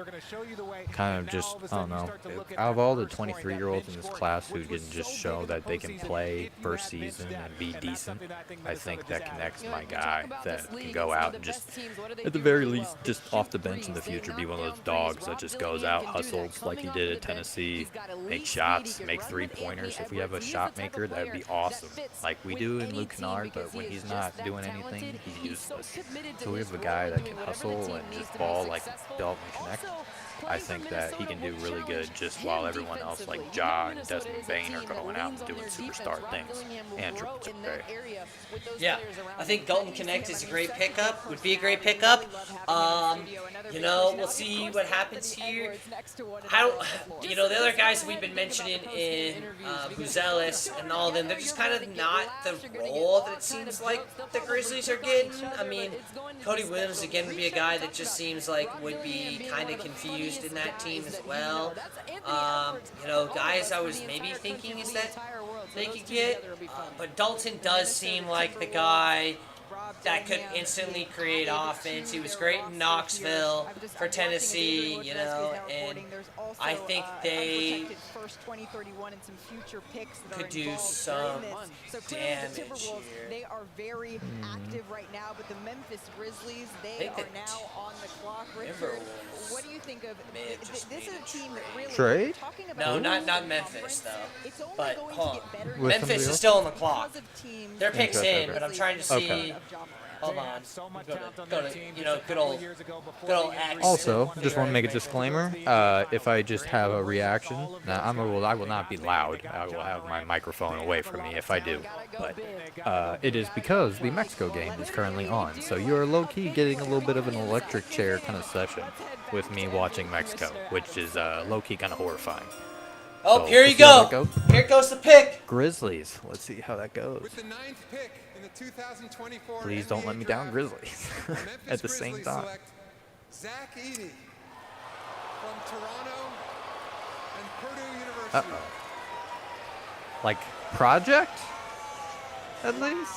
kind of just, I don't know, out of all the 23-year-olds in this class who can just show that they can play first season and be decent, I think that Connect's my guy that can go out and just, at the very least, just off the bench in the future, be one of those dogs that just goes out, hustles like he did at Tennessee, make shots, make three-pointers. If we have a shot maker, that would be awesome. Like we do in Luke Kennard, but when he's not doing anything, he's useless. So we have a guy that can hustle and just ball like Dalton Connect. I think that he can do really good just while everyone else like Ja and Desmond Bain are going out and doing superstar things. And Triple J. Yeah, I think Dalton Connect is a great pickup, would be a great pickup. You know, we'll see what happens here. You know, the other guys that we've been mentioning in Buzelis and all of them, they're just kind of not the role that it seems like the Grizzlies are getting. I mean, Cody Williams, again, would be a guy that just seems like would be kind of confused in that team as well. You know, guys I was maybe thinking is that they could get, but Dalton does seem like the guy that could instantly create offense. He was great in Knoxville for Tennessee, you know, and I think they could do some damage here. They are very active right now, but the Memphis Grizzlies, they are now on the clock. Richard, what do you think of this? Is a team that really trade? No, not Memphis though. But Memphis is still on the clock. Their pick's in, but I'm trying to see. Hold on. Go to, you know, good old X. Also, just want to make a disclaimer. If I just have a reaction, now I will not be loud. I will have my microphone away from me if I do. But it is because the Mexico game is currently on. So you're low-key getting a little bit of an electric chair kind of session with me watching Mexico, which is low-key kind of horrifying. Oh, So here we'll you see how that go. goes. Here goes the pick. Grizzlies. Let's see how that goes. With the 9th pick in the 2024 Please NBA don't let me down, draft, Grizzlies. the Memphis At the same Grizzlies time. select Zach Edey from Toronto and Purdue University. Like project, at least,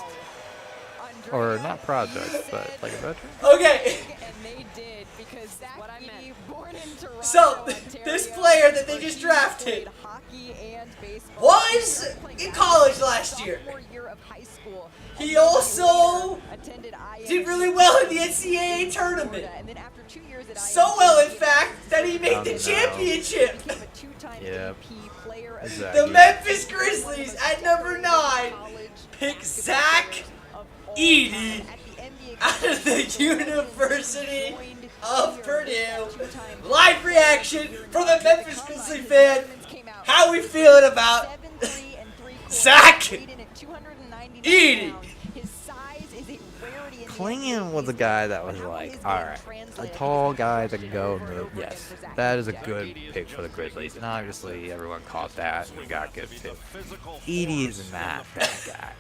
or not project, but like a veteran. Okay. And they did because Zach What I meant. born in Toronto, So, Ontario, this player that they just drafted played hockey and baseball. was in college last year. Sophomore year of high school. He also attended did really well in the NCAA tournament. And then after 2 years at So well, in fact, that he made the no. championship. became a two-time Yep. MVP player of Exactly. The Memphis Grizzlies at number 9 pick Zach Edey out of the University of Purdue. Live reaction from the Memphis Grizzlies fan. How we feeling about Zach Edey? Klingon was a guy that was like, all right, a tall guy that can go and move. Yes, that is a good pick for the Grizzlies, and obviously everyone caught that and we got good pick. Edey is not that guy.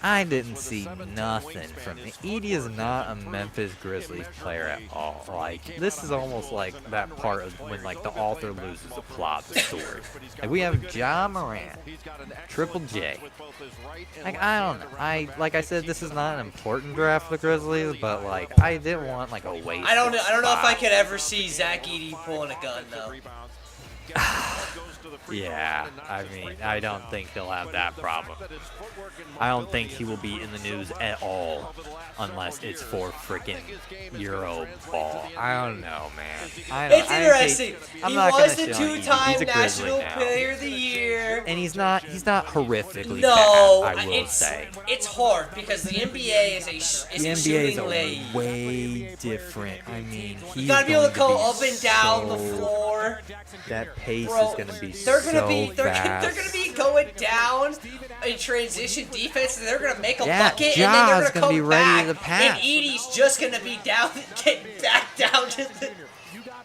I didn't see nothing from him. Edey is not a Memphis Grizzlies player at all. Like, this is almost like that part of when like the author loses the plot of the story. Like, we have Ja Morant, Triple J. Like, I don't know. Like I said, this is not an important draft for the Grizzlies, but like I didn't want like a waste. I don't know if I could ever see Zach Edey pulling a gun though. Yeah, I mean, I don't think he'll have that problem. I don't think he will be in the news at all unless it's for freaking Euro ball. I don't know, man. It's interesting. I'm He not was gonna the shit on Edey. 2-time He's a Grizzly National now. Player of the Year. And he's not horrifically No, bad, I will it's say. it's hard because the NBA is a The NBA shooting is league. way different. I mean, he's You gotta be able to going go up and down the so- floor. That pace Bro, is going to be they're gonna so be they're fast. gonna be going down in transition defense, and they're gonna make a Yeah, bucket, Ja's and then they're gonna gonna be come ready back, to pass. and Edey's just gonna be down, get back down to the.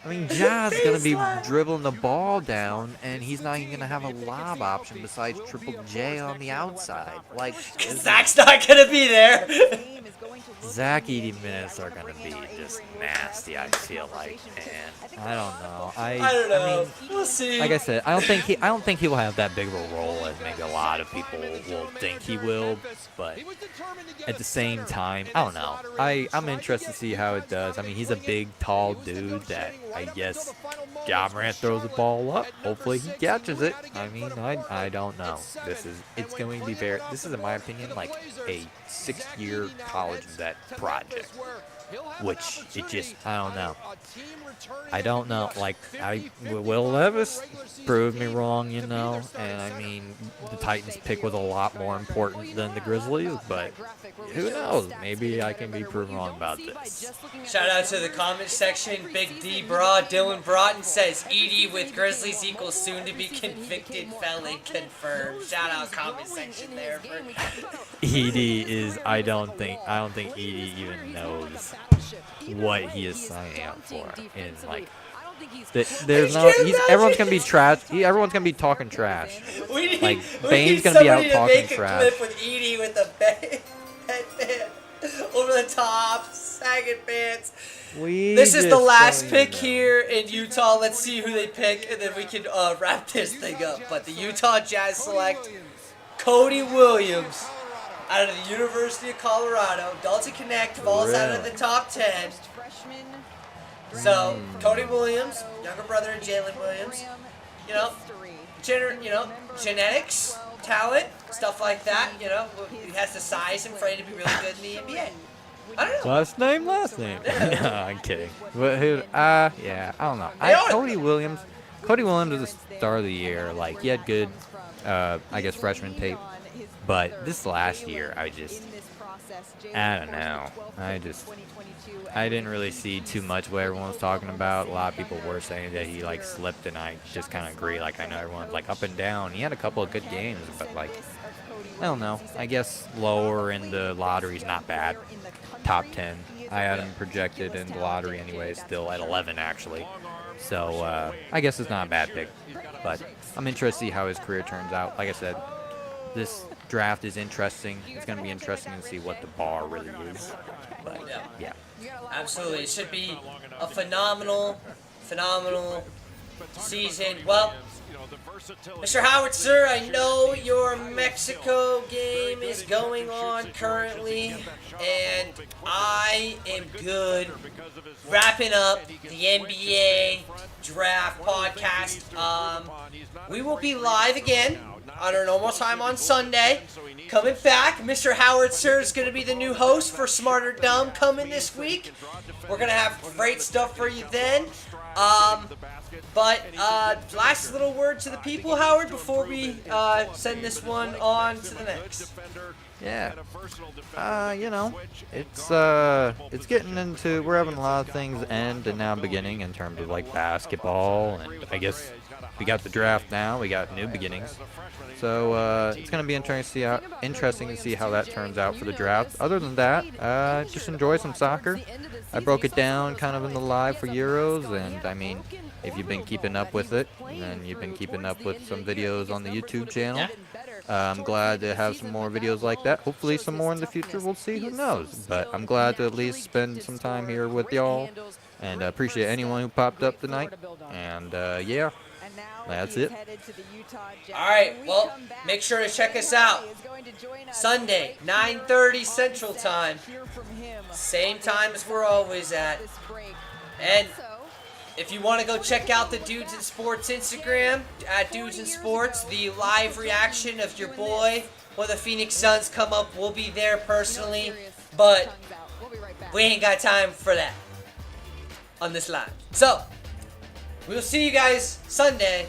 I mean, Ja's going to be baseline. dribbling the ball down, and he's not even going to have a lob option besides Triple J on the outside. Like, Zach's not gonna be there. Zach Edey minutes are going to be just nasty, I feel like. And I don't know. I don't know. I mean, We'll see. like I said, I don't think he will have that big of a role as maybe a lot of people will think he will. But at the same time, I don't know. I'm interested to see how it does. I mean, he's a big, tall dude that I guess Ja Morant throws the ball up. Hopefully he catches it. I mean, I don't know. This is in my opinion like a 6-year college vet project. Which it just, I don't know. Like, Will Levis proved me wrong, you know, and I mean, the Titans pick was a lot more important than the Grizzlies, but who knows? Maybe I can be proven wrong about this. Shout out to the comment section. Big D Broad, Dylan Broughton says Edey with Grizzlies equals soon to be convicted felon confirmed. Shout out comment section there for Edey is, I don't think Edey even knows what he is signing up for. And like, everyone's gonna be trash. Everyone's gonna be talking trash. Like, Bane's gonna be out talking trash. Clip with Edey with the headband over the top, sagging pants. This is the last pick here in Utah. Let's see who they pick, and then we can wrap this thing up. But the Utah Jazz select Cody Williams out of the University of Colorado. Dalton Connect falls out of the top 10. So, Cody Williams, younger brother of Jalen Williams, genetics, talent, stuff like that, he has the size and frame to be really good in the NBA. I don't know. Last name. No, I'm kidding. But yeah, I don't know. Cody Williams was the star of the year. Like, he had good, I guess, freshman tape. But this last year, I don't know. I didn't really see too much what everyone was talking about. A lot of people were saying that he like slipped, and I just kind of agree. Like, I know everyone's like up and down. He had a couple of good games, but like, I don't know. I guess lower in the lottery is not bad. Top 10. I had him projected in the lottery anyway, still at 11 actually. So I guess it's not a bad pick. But I'm interested to see how his career turns out. Like I said, this draft is interesting. It's going to be interesting to see what the bar really is. But yeah. Absolutely. It should be a phenomenal season. Well, Mr. Howard, sir, I know your Mexico game is going on currently, and I am good wrapping up the NBA draft podcast. We will be live again on our normal time on Sunday. Coming back, Mr. Howard, sir, is going to be the new host for Smarter Dumb coming this week. We're going to have great stuff for you then. But last little word to the people, Howard, before we send this one on to the next. Yeah. It's getting into, we're having a lot of things end and now beginning in terms of like basketball, and I guess we got the draft now, we got new beginnings. So it's going to be interesting to see how that turns out for the draft. Other than that, just enjoy some soccer. I broke it down kind of in the live for Euros, and I mean, if you've been keeping up with it, and you've been keeping up with some videos on the YouTube channel, I'm glad to have some more videos like that. Hopefully some more in the future, we'll see, who knows. But I'm glad to at least spend some time here with y'all, and appreciate anyone who popped up tonight. And yeah, that's it. Alright, well, make sure to check us out Sunday, 9:30 Central Time. Same time as we're always at. And if you want to go check out the Dudes in Sports Instagram, at Dudes in Sports, the live reaction of your boy when the Phoenix Suns come up, we'll be there personally. But we ain't got time for that on this live. So, we'll see you guys Sunday.